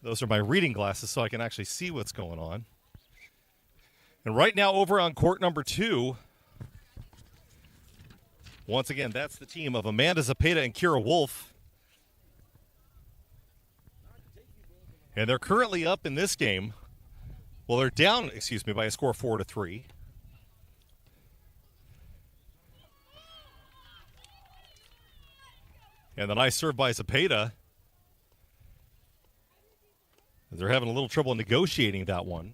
Those are my reading glasses so I can actually see what's going on. And right now over on court number 2, once again, that's the team of Amanda Zepeda and Kira Wolf. And they're currently up in this game. Well, they're down, by a score of 4-3. And the nice serve by Zepeda. They're having a little trouble negotiating that one.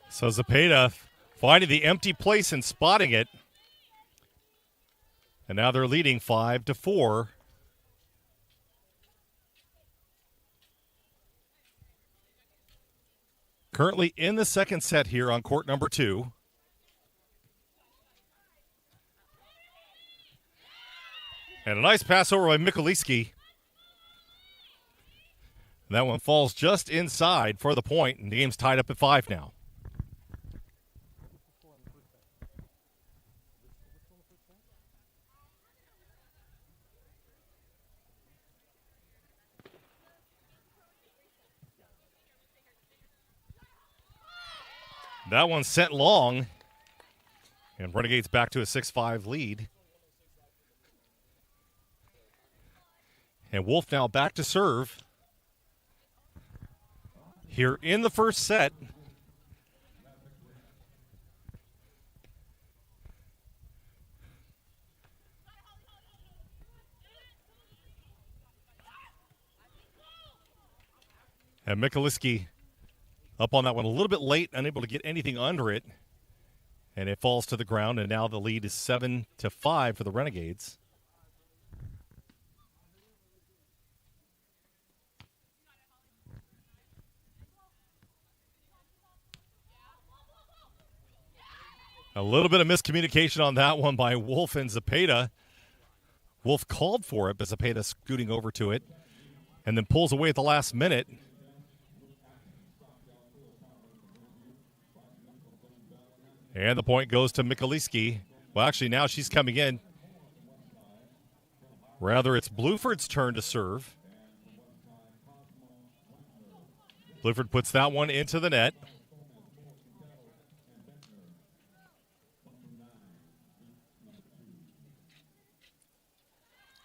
So Zepeda finding the empty place and spotting it. And now they're leading 5-4. Currently in the second set here on court number 2. And a nice pass over by Mikulicki. That one falls just inside for the point, and the game's tied up at 5 now. That one sent long, and Renegades back to a 6-5 lead. And Wolf now back to serve here in the first set. And Mikulicki up on that one a little bit late, unable to get anything under it. And it falls to the ground, and now the lead is 7-5 for the Renegades. A little bit of miscommunication on that one by Wolf and Zepeda. Wolf called for it, but Zepeda scooting over to it and then pulls away at the last minute. And the point goes to Mikulicki. Well, actually, now she's coming in. Rather, it's Bluford's turn to serve. Bluford puts that one into the net.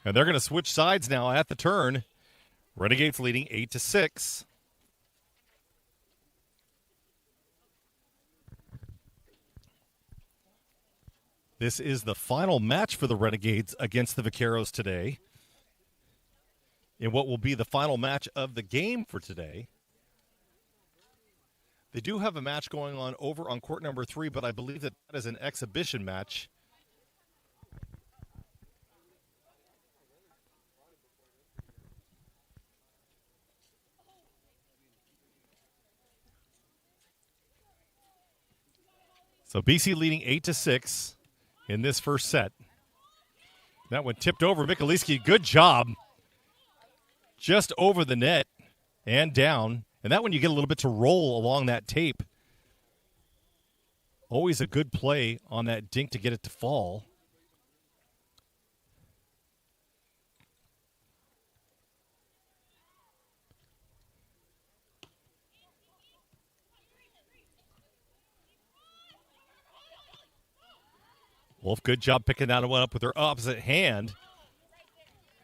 And they're going to switch sides now at the turn. Renegades leading 8-6. This is the final match for the Renegades against the Vaqueros today, in what will be the final match of the game for today. They do have a match going on over on court number 3, but I believe that is an exhibition match. So BC leading 8-6 in this first set. That one tipped over Mikulicki. Good job. Just over the net and down. And that one you get a little bit to roll along that tape. Always a good play on that dink to get it to fall. Wolf, good job picking that one up with her opposite hand.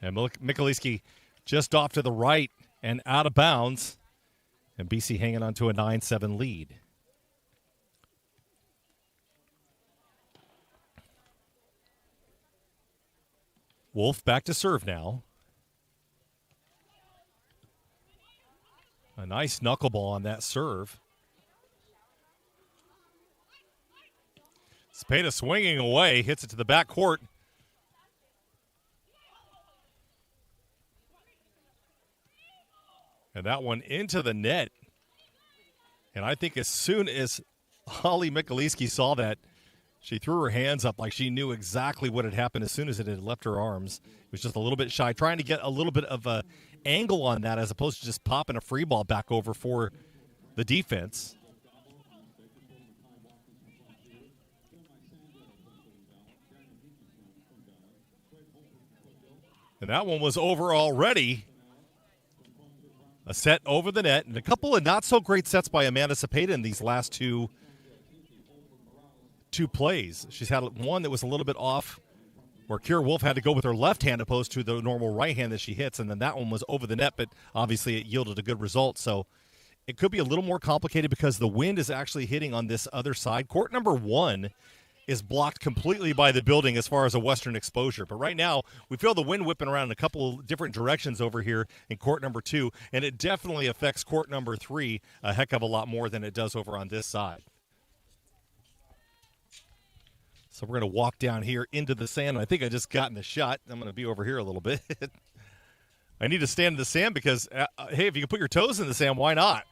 And Mikulicki just off to the right and out of bounds. And BC hanging on to a 9-7 lead. Wolf back to serve now. A nice knuckleball on that serve. Zepeda swinging away, hits it to the back court. And that one into the net. And I think as soon as Holly Mikulicki saw that, She threw her hands up like she knew exactly what had happened as soon as it had left her arms. It was just a little bit shy, trying to get a little bit of a angle on that as opposed to just popping a free ball back over for the defense. And that one was over already. A set over the net, and a couple of not-so-great sets by Amanda Cepeda in these last two plays. She's had one that was a little bit off, where Kira Wolf had to go with her left hand opposed to the normal right hand that she hits, and then that one was over the net, but obviously it yielded a good result. So it could be a little more complicated because the wind is actually hitting on this other side. Court number 1 is blocked completely by the building as far as a western exposure. But right now, we feel the wind whipping around in a couple of different directions over here in court number 2, and it definitely affects court number 3 a heck of a lot more than it does over on this side. So we're going to walk down here into the sand. I think I just got in the shot. I'm going to be over here a little bit. I need to stand in the sand because, hey, if you can put your toes in the sand, why not?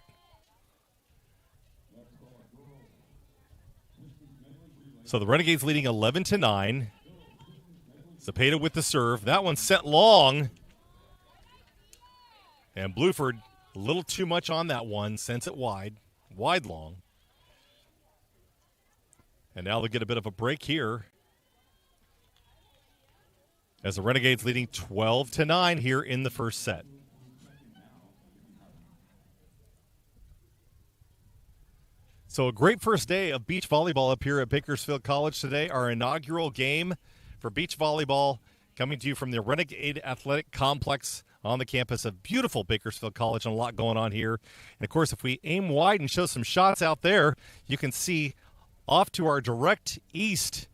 So the Renegades leading 11-9. Cepeda with the serve. That one sent long. And Bluford, a little too much on that one. Sends it wide long. And now they'll get a bit of a break here as the Renegades leading 12-9 here in the first set. So a great first day of beach volleyball up here at Bakersfield College today. Our inaugural game for beach volleyball coming to you from the Renegade Athletic Complex on the campus of beautiful Bakersfield College, and a lot going on here. And, of course, if we aim wide and show some shots out there, you can see off to our direct east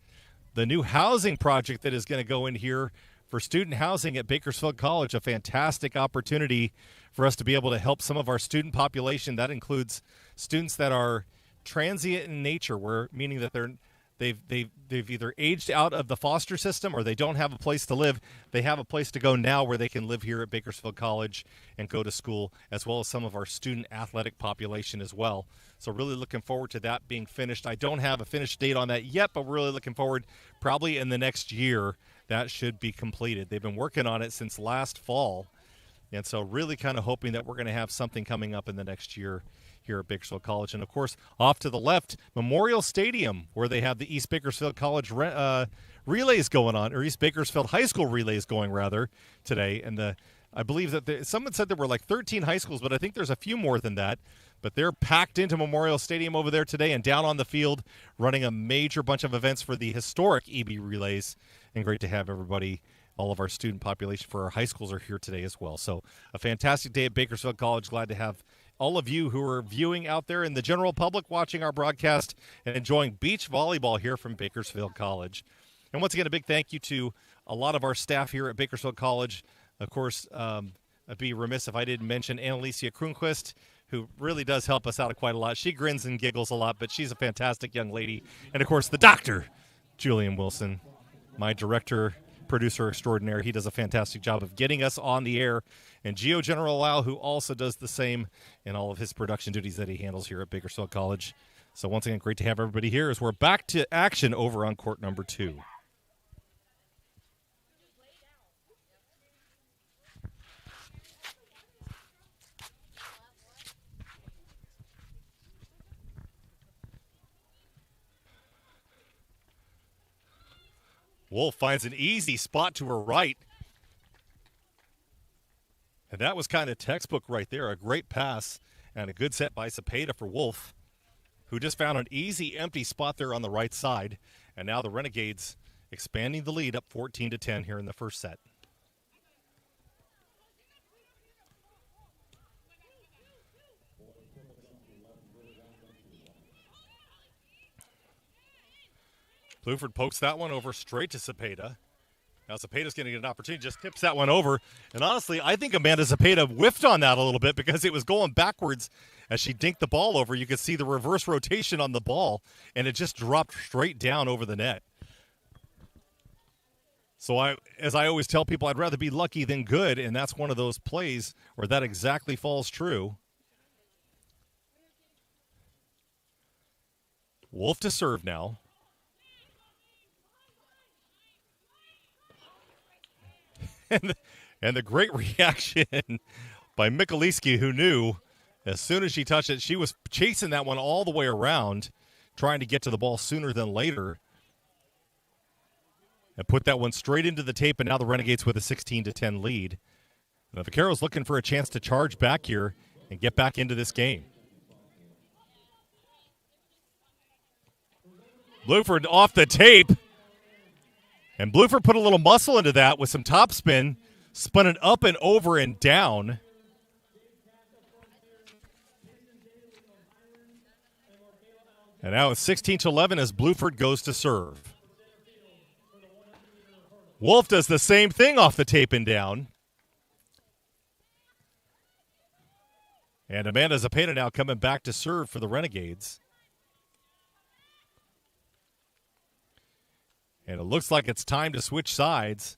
the new housing project that is going to go in here for student housing at Bakersfield College, a fantastic opportunity for us to be able to help some of our student population. That includes students that are transient in nature, meaning that they've either aged out of the foster system or they don't have a place to live. They have a place to go now where they can live here at Bakersfield College and go to school, as well as some of our student athletic population as well. So really looking forward to that being finished. I don't have a finished date on that yet, but we're really looking forward, probably in the next year, that should be completed. They've been working on it since last fall, and so really kind of hoping that we're going to have something coming up in the next year here at Bakersfield College. And, of course, off to the left, Memorial Stadium, where they have the East Bakersfield College relays going on, or East Bakersfield High School relays going, rather, today. And I believe that someone said there were like 13 high schools, but I think there's a few more than that. But they're packed into Memorial Stadium over there today and down on the field running a major bunch of events for the historic EB relays. And great to have everybody, all of our student population for our high schools are here today as well. So a fantastic day at Bakersfield College. Glad to have all of you who are viewing out there in the general public watching our broadcast and enjoying beach volleyball here from Bakersfield College. And once again, a big thank you to a lot of our staff here at Bakersfield College. Of course, I'd be remiss if I didn't mention Annalicia Kronquist, who really does help us out quite a lot. She grins and giggles a lot, but she's a fantastic young lady. And, of course, the doctor, Julian Wilson, my director, producer extraordinaire. He does a fantastic job of getting us on the air. And Gio General Lau, who also does the same in all of his production duties that he handles here at Bakersfield College. So once again, great to have everybody here as we're back to action over on court number 2. Wolf finds an easy spot to her right. And that was kind of textbook right there. A great pass and a good set by Cepeda for Wolf, who just found an easy empty spot there on the right side. And now the Renegades expanding the lead up 14-10 here in the first set. Bluford pokes that one over straight to Cepeda. Now Cepeda's going to get an opportunity, just tips that one over. And honestly, I think Amanda Cepeda whiffed on that a little bit because it was going backwards as she dinked the ball over. You could see the reverse rotation on the ball, and it just dropped straight down over the net. So as I always tell people, I'd rather be lucky than good, and that's one of those plays where that exactly falls true. Wolf to serve now. And the great reaction by Mikulicki, who knew as soon as she touched it, she was chasing that one all the way around, trying to get to the ball sooner than later. And put that one straight into the tape, and now the Renegades with a 16-10 lead. Now, Vaqueros looking for a chance to charge back here and get back into this game. Bluford off the tape. And Bluford put a little muscle into that with some topspin, spun it up and over and down. And now it's 16-11 as Bluford goes to serve. Wolf does the same thing off the tape and down. And Amanda Zepeda now coming back to serve for the Renegades. And it looks like it's time to switch sides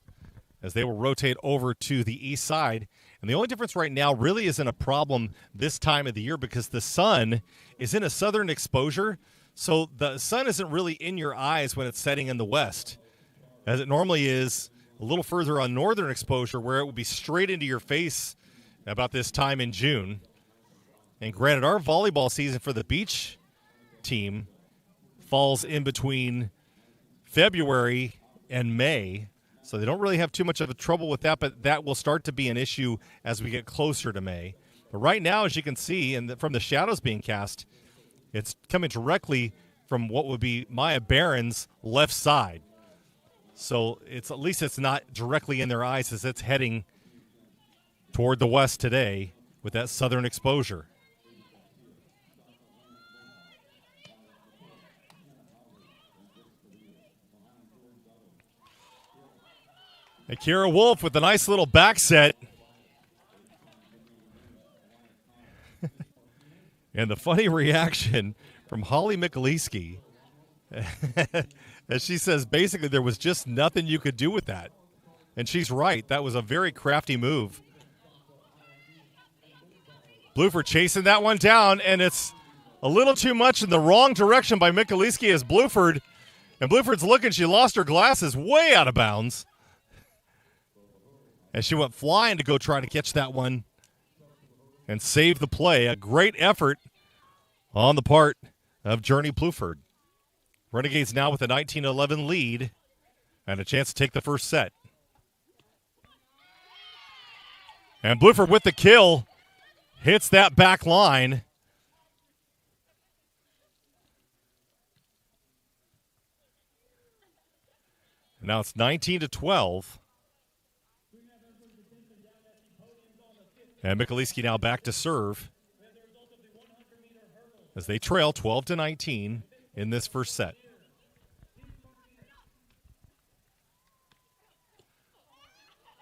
as they will rotate over to the east side. And the only difference right now really isn't a problem this time of the year because the sun is in a southern exposure. So the sun isn't really in your eyes when it's setting in the west, as it normally is a little further on northern exposure where it would be straight into your face about this time in June. And granted, our volleyball season for the beach team falls in between February and May, so they don't really have too much of a trouble with that, but that will start to be an issue as we get closer to May. But right now, as you can see, and from the shadows being cast, it's coming directly from what would be Maya Barron's left side. So it's at least it's not directly in their eyes as it's heading toward the west today with that southern exposure. Akira Wolf with a nice little back set. And the funny reaction from Holly Mikulicki as she says basically there was just nothing you could do with that. And she's right. That was a very crafty move. Bluford chasing that one down, and it's a little too much in the wrong direction by Mikulicki as Bluford. And Bluford's looking. She lost her glasses way out of bounds. As she went flying to go try to catch that one and save the play. A great effort on the part of Journey Bluford. Renegades now with a 19-11 lead and a chance to take the first set. And Bluford with the kill hits that back line. And now it's 19-12. And Mikulicki now back to serve as they trail 12-19 in this first set.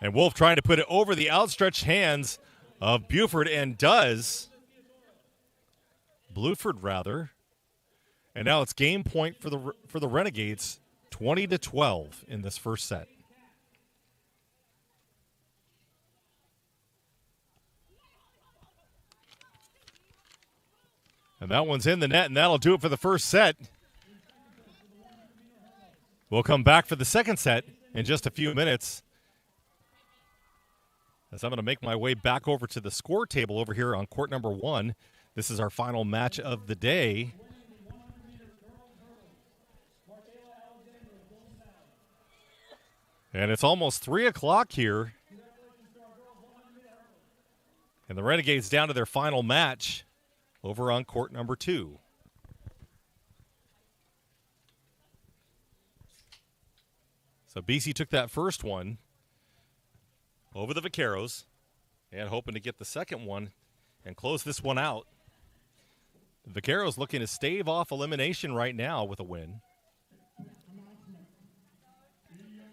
And Wolf trying to put it over the outstretched hands of Bluford, and does. Bluford, rather. And now it's game point for the Renegades, 20-12 in this first set. And that one's in the net, and that'll do it for the first set. We'll come back for the second set in just a few minutes, as I'm going to make my way back over to the score table over here on court number 1. This is our final match of the day. And it's almost 3 o'clock here. And the Renegades down to their final match over on court number 2. So BC took that first one over the Vaqueros and hoping to get the second one and close this one out. The Vaqueros looking to stave off elimination right now with a win.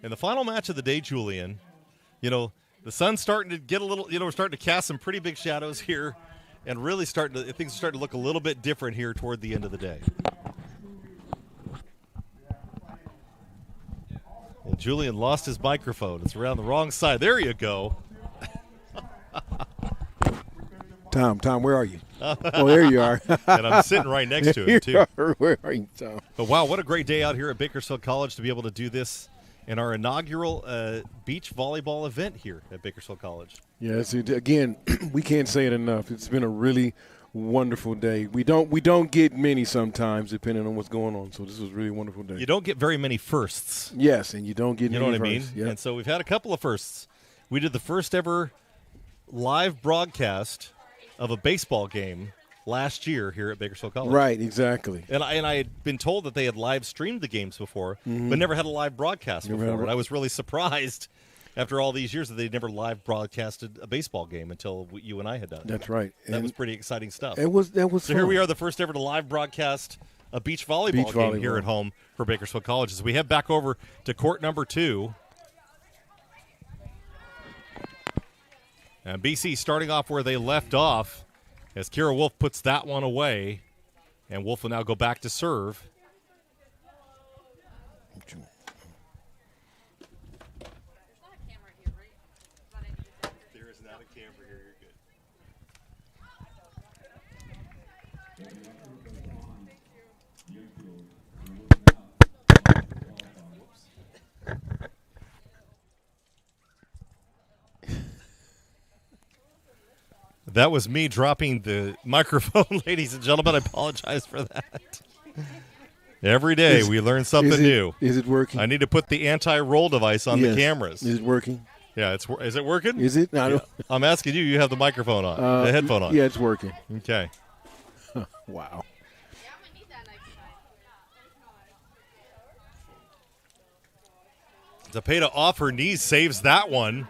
In the final match of the day, Julian, the sun's starting to get a little, we're starting to cast some pretty big shadows here. And really things are starting to look a little bit different here toward the end of the day. And Julian lost his microphone. It's around the wrong side. There you go. Tom, where are you? Oh, there you are. And I'm sitting right next to him, too. Where are you, Tom? But wow, what a great day out here at Bakersfield College to be able to do this in our inaugural beach volleyball event here at Bakersfield College. Yes, again, we can't say it enough. It's been a really wonderful day. We don't get many sometimes, depending on what's going on. So this was a really wonderful day. You don't get very many firsts. Yes, and you don't get You many know what I mean? firsts. Yep. And so we've had a couple of firsts. We did the first ever live broadcast of a baseball game last year here at Bakersfield College. Right, exactly. And I had been told that they had live streamed the games before, but never had a live broadcast before. And I was really surprised after all these years that they'd never live broadcasted a baseball game until you and I had done it. That's right. That was pretty exciting stuff. That was So fun. here we are, the first ever to live broadcast a beach volleyball game here at home for Bakersfield College. As we head back over to court number 2. And BC starting off where they left off as Kira Wolf puts that one away. And Wolf will now go back to serve. There is not a camera here. You're good. That was me dropping the microphone, ladies and gentlemen. I apologize for that. Every day we learn something new. Is it working? I need to put the anti-roll device on the cameras. Is it working? Yeah, is it working? Is it? Yeah. I'm asking you. You have the microphone on, the headphone on. Yeah, it's working. Okay. Wow. Zepeda off her knees saves that one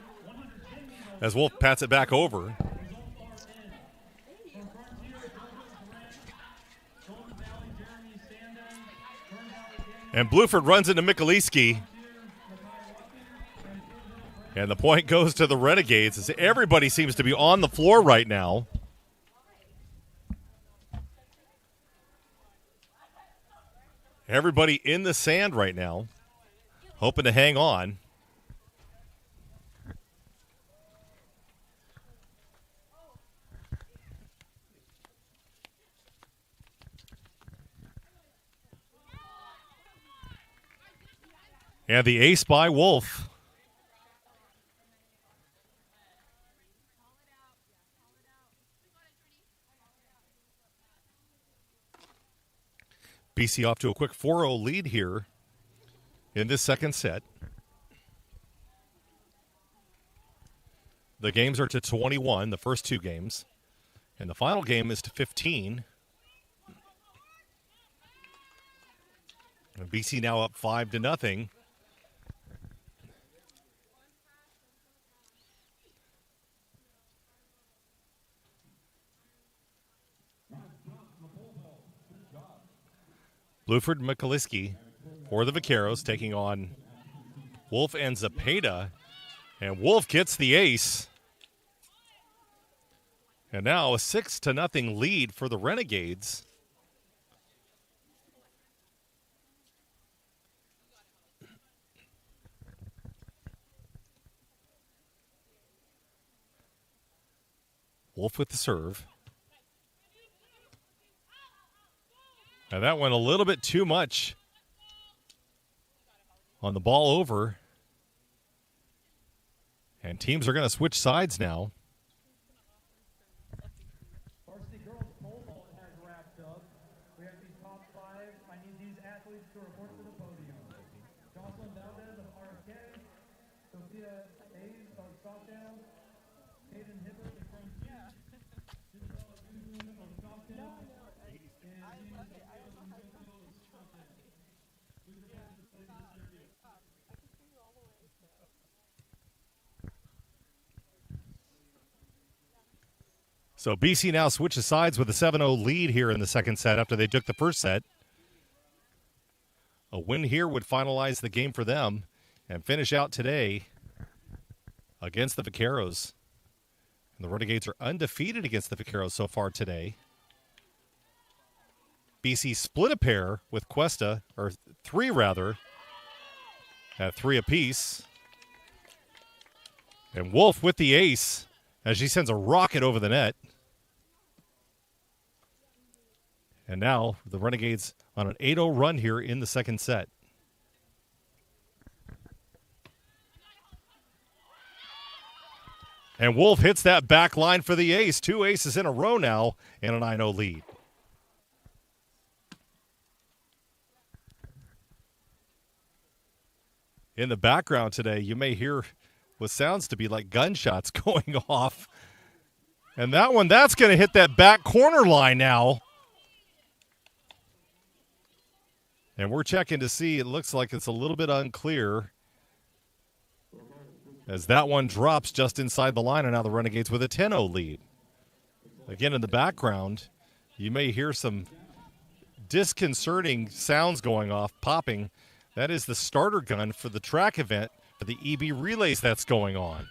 as Wolf pats it back over. And Bluford runs into Mikuliski. And the point goes to the Renegades as everybody seems to be on the floor right now. Everybody in the sand right now, hoping to hang on. And the ace by Wolf. BC off to a quick 4-0 lead here in this second set. The games are to 21, the first two games. And the final game is to 15. And BC now up 5-0. Bluford Mikuliski for the Vaqueros taking on Wolf and Zepeda. And Wolf gets the ace. And now a 6-0 lead for the Renegades. Wolf with the serve. And that went a little bit too much on the ball over. And teams are going to switch sides now. Varsity girls pole vault has wrapped up. We have the top 5. I need these athletes to report to the podium. Jocelyn Valdez of RFK, Sophia Hayes of Stockdale, Hayden Hibbert from Isabella Guzman of Stockdale, So BC now switches sides with a 7-0 lead here in the second set after they took the first set. A win here would finalize the game for them and finish out today against the Vaqueros. And the Renegades are undefeated against the Vaqueros so far today. BC split a pair with Cuesta, or 3 rather, at 3 apiece. And Wolf with the ace as she sends a rocket over the net. And now the Renegades on an 8-0 run here in the second set. And Wolf hits that back line for the ace. 2 aces in a row now and a 9-0 lead. In the background today, you may hear what sounds to be like gunshots going off. And that's going to hit that back corner line now. And we're checking to see. It looks like it's a little bit unclear as that one drops just inside the line, and now the Renegades with a 10-0 lead. Again, in the background, you may hear some disconcerting sounds going off, popping. That is the starter gun for the track event for the EB relays that's going on.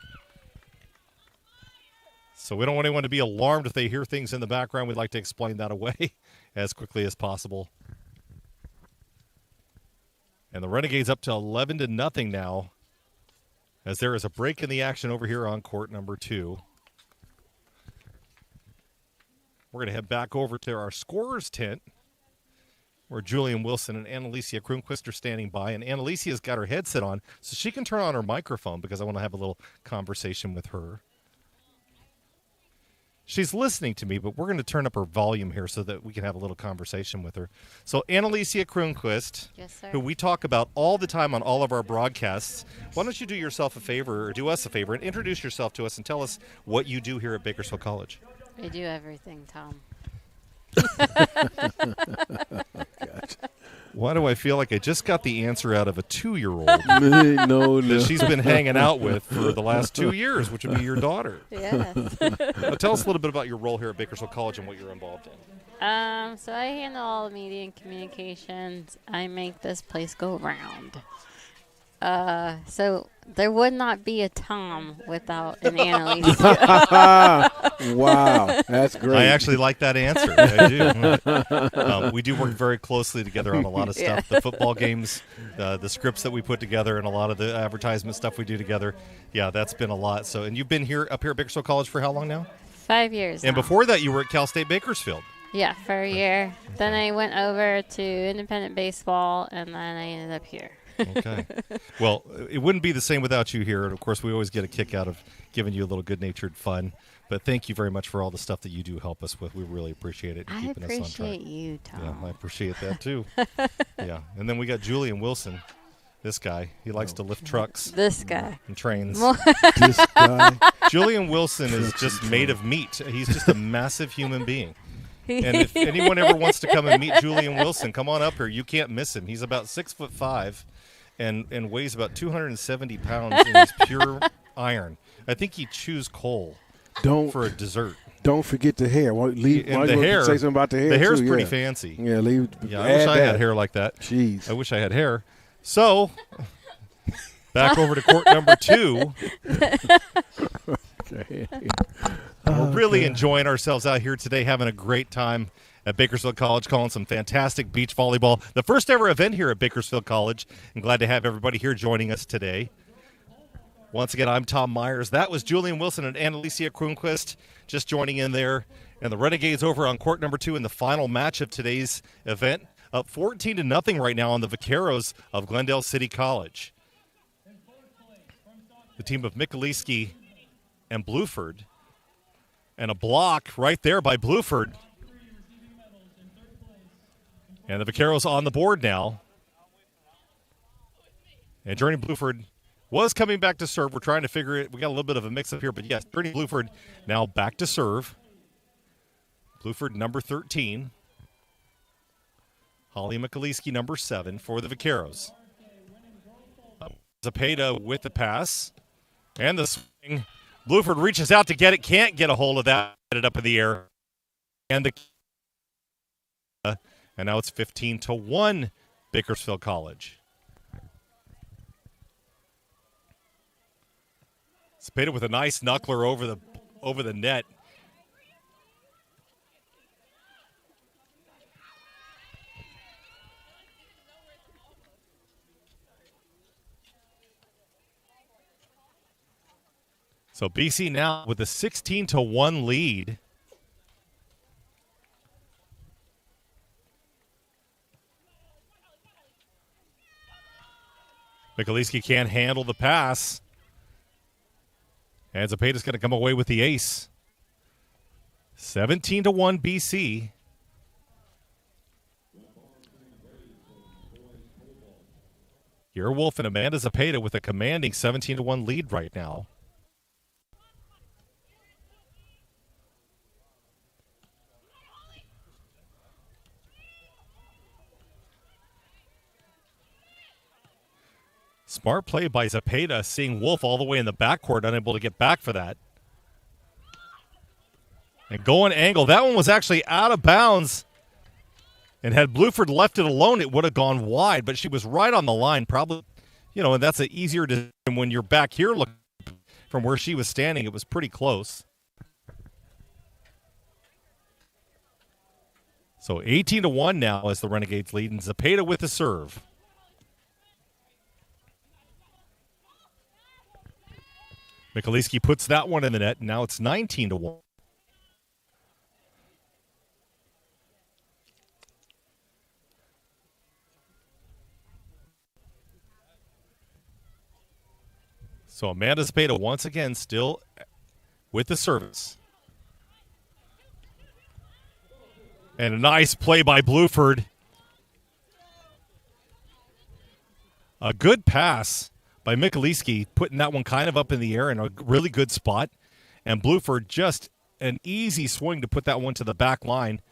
So we don't want anyone to be alarmed if they hear things in the background. We'd like to explain that away as quickly as possible. And the Renegades up to 11-0 now, as there is a break in the action over here on court number 2. We're going to head back over to our scorer's tent, where Julian Wilson and Annalicia Kronquist are standing by. And Annalicia's got her headset on, so she can turn on her microphone because I want to have a little conversation with her. She's listening to me, but we're going to turn up her volume here so that we can have a little conversation with her. So Annalicia Kronquist, yes, sir, who we talk about all the time on all of our broadcasts, why don't you do yourself a favor, or do us a favor, and introduce yourself to us and tell us what you do here at Bakersfield College. I do everything, Tom. Why do I feel like I just got the answer out of a 2-year-old no. that she's been hanging out with for the last 2 years, which would be your daughter? Yes. Now, tell us a little bit about your role here at Bakersfield College and what you're involved in. So I handle all the media and communications. I make this place go round. So there would not be a Tom without an Annalisa. Wow, that's great. I actually like that answer. I do. We do work very closely together on a lot of stuff. Yeah. The football games, the scripts that we put together, and a lot of the advertisement stuff we do together. Yeah, that's been a lot. So, and you've been up here at Bakersfield College for how long now? 5 years. And now. Before that, you were at Cal State Bakersfield. Yeah, for a year. Okay. Then I went over to independent baseball, and then I ended up here. Okay. Well, it wouldn't be the same without you here. And, of course, we always get a kick out of giving you a little good-natured fun. But thank you very much for all the stuff that you do help us with. We really appreciate it. I keeping us on track. appreciate you, Tom. Yeah, I appreciate that, too. Yeah. And then we got Julian Wilson, this guy. He likes to lift trucks. This guy. And trains. This guy. Julian Wilson is just made of meat. He's just a massive human being. And if anyone ever wants to come and meet Julian Wilson, come on up here. You can't miss him. He's about 6'5". And weighs about 270 pounds, and he's pure iron. I think he chews coal for a dessert. Don't forget the hair. The hair. Say something about the hair. The hair's too, pretty yeah. fancy. Yeah, I wish I had hair like that. Jeez. I wish I had hair. So, back over to court number 2. Okay. We're really enjoying ourselves out here today, having a great time at Bakersfield College, calling some fantastic beach volleyball. The first ever event here at Bakersfield College. I'm glad to have everybody here joining us today. Once again, I'm Tom Myers. That was Julian Wilson and Annalicia Kronquist just joining in there. And the Renegades over on court number 2 in the final match of today's event. Up 14-0 right now on the Vaqueros of Glendale City College. The team of Mikulicki and Bluford. And a block right there by Bluford. And the Vaqueros on the board now. And Journey Bluford was coming back to serve. We're trying to figure it. We got a little bit of a mix-up here, but yes, Journey Bluford now back to serve. Bluford number 13. Holly Mikulicki number 7 for the Vaqueros. Zapata with the pass. And the swing. Bluford reaches out to get it. Can't get a hold of that. Get it up in the air. And now it's 15-1 Bakersfield College. Zapata with a nice knuckler over the net. So BC now with a 16-1 lead. Mikulicki can't handle the pass. And Zepeda's going to come away with the ace. 17-1 BC. Kira Wolf and Amanda Zepeda with a commanding 17-1 lead right now. Smart play by Zepeda, seeing Wolf all the way in the backcourt, unable to get back for that. And going angle. That one was actually out of bounds. And had Bluford left it alone, it would have gone wide. But she was right on the line. Probably, and that's an easier decision when you're back here looking from where she was standing. It was pretty close. So 18-1 now as the Renegades lead. And Zepeda with the serve. Mikulicki puts that one in the net. Now it's 19-1. So Amanda Zepeda once again still with the service. And a nice play by Bluford. A good pass by Mikulicki, putting that one kind of up in the air in a really good spot. And Bluford just an easy swing to put that one to the back line.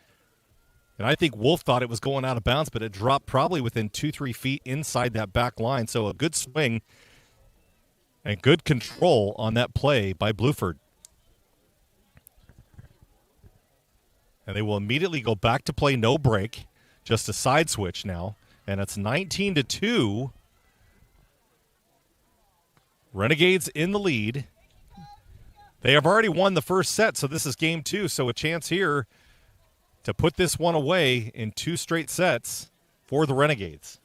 And I think Wolf thought it was going out of bounds, but it dropped probably within 2-3 feet inside that back line. So a good swing and good control on that play by Bluford. And they will immediately go back to play no break, just a side switch now. And it's 19-2. Renegades in the lead. They have already won the first set, so this is game 2. So a chance here to put this one away in 2 straight sets for the Renegades.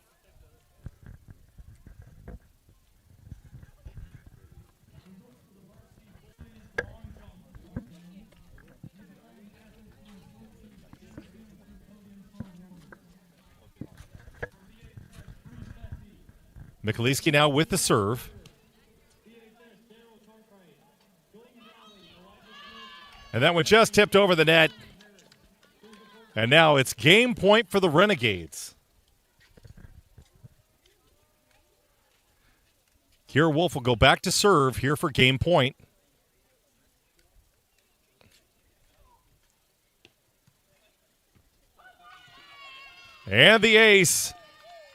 Mikulicki now with the serve. And that one just tipped over the net. And now it's game point for the Renegades. Kira Wolf will go back to serve here for game point. And the ace.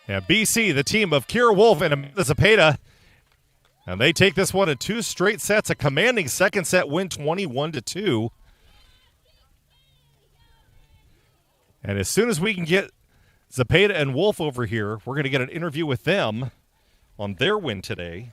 And BC, the team of Kira Wolf and Amanda Zepeda. And they take this one in 2 straight sets. A commanding second set win, 21-2. And as soon as we can get Zepeda and Wolf over here, we're going to get an interview with them on their win today.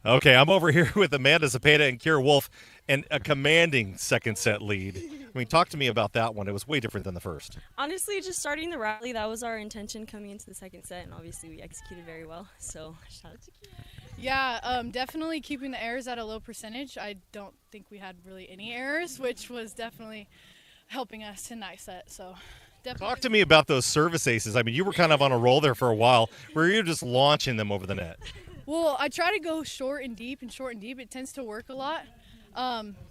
Okay, I'm over here with Amanda Zepeda and Kira Wolf, and a commanding second set lead. I mean, talk to me about that one. It was way different than the first. Honestly, just starting the rally, that was our intention coming into the second set, and obviously we executed very well. So, shout out to Kira. Yeah, definitely keeping the errors at a low percentage. I don't think we had really any errors, which was definitely helping us tonight set. So, definitely. Talk to me about those service aces. I mean, you were kind of on a roll there for a while. Where you were just launching them over the net. Well, I try to go short and deep. It tends to work a lot.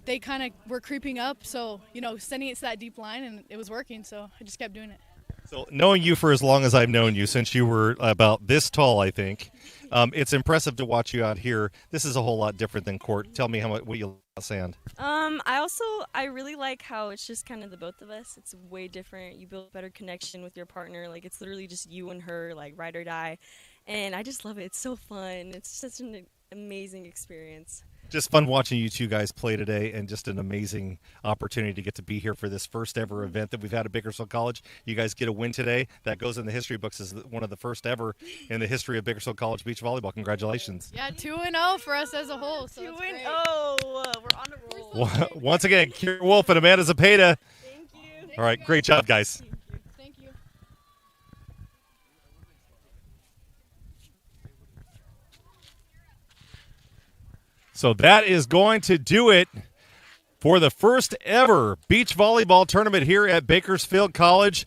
They kind of were creeping up, so, sending it to that deep line, and it was working, so I just kept doing it. So knowing you for as long as I've known you, since you were about this tall, I think, it's impressive to watch you out here. This is a whole lot different than court. Tell me what you like about sand. I really like how it's just kind of the both of us. It's way different. You build a better connection with your partner. Like, it's literally just you and her, like, ride or die. And I just love it. It's so fun. It's such an amazing experience. Just fun watching you two guys play today, and just an amazing opportunity to get to be here for this first ever event that we've had at Bakersfield College. You guys get a win today. That goes in the history books as one of the first ever in the history of Bakersfield College beach volleyball. Congratulations. Yeah, 2-0 for us as a whole. So 2-0. We're on a roll. Once again, Kira Wolf and Amanda Zepeda. Thank you. All right, great job, guys. Thank you. So that is going to do it for the first ever beach volleyball tournament here at Bakersfield College.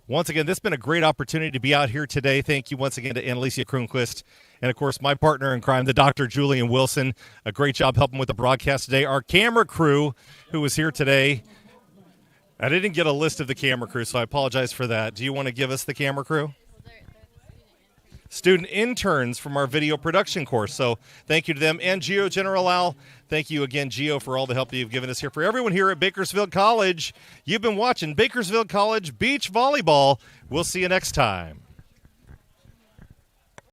Once again, this has been a great opportunity to be out here today. Thank you once again to Annalisa Kronquist and, of course, my partner in crime, the Dr. Julian Wilson. A great job helping with the broadcast today. Our camera crew who was here today. I didn't get a list of the camera crew, so I apologize for that. Do you want to give us the camera crew? Student interns from our video production course. So thank you to them. And Gio General, thank you again, Gio, for all the help that you've given us here. For everyone here at Bakersfield College, you've been watching Bakersfield College Beach Volleyball. We'll see you next time.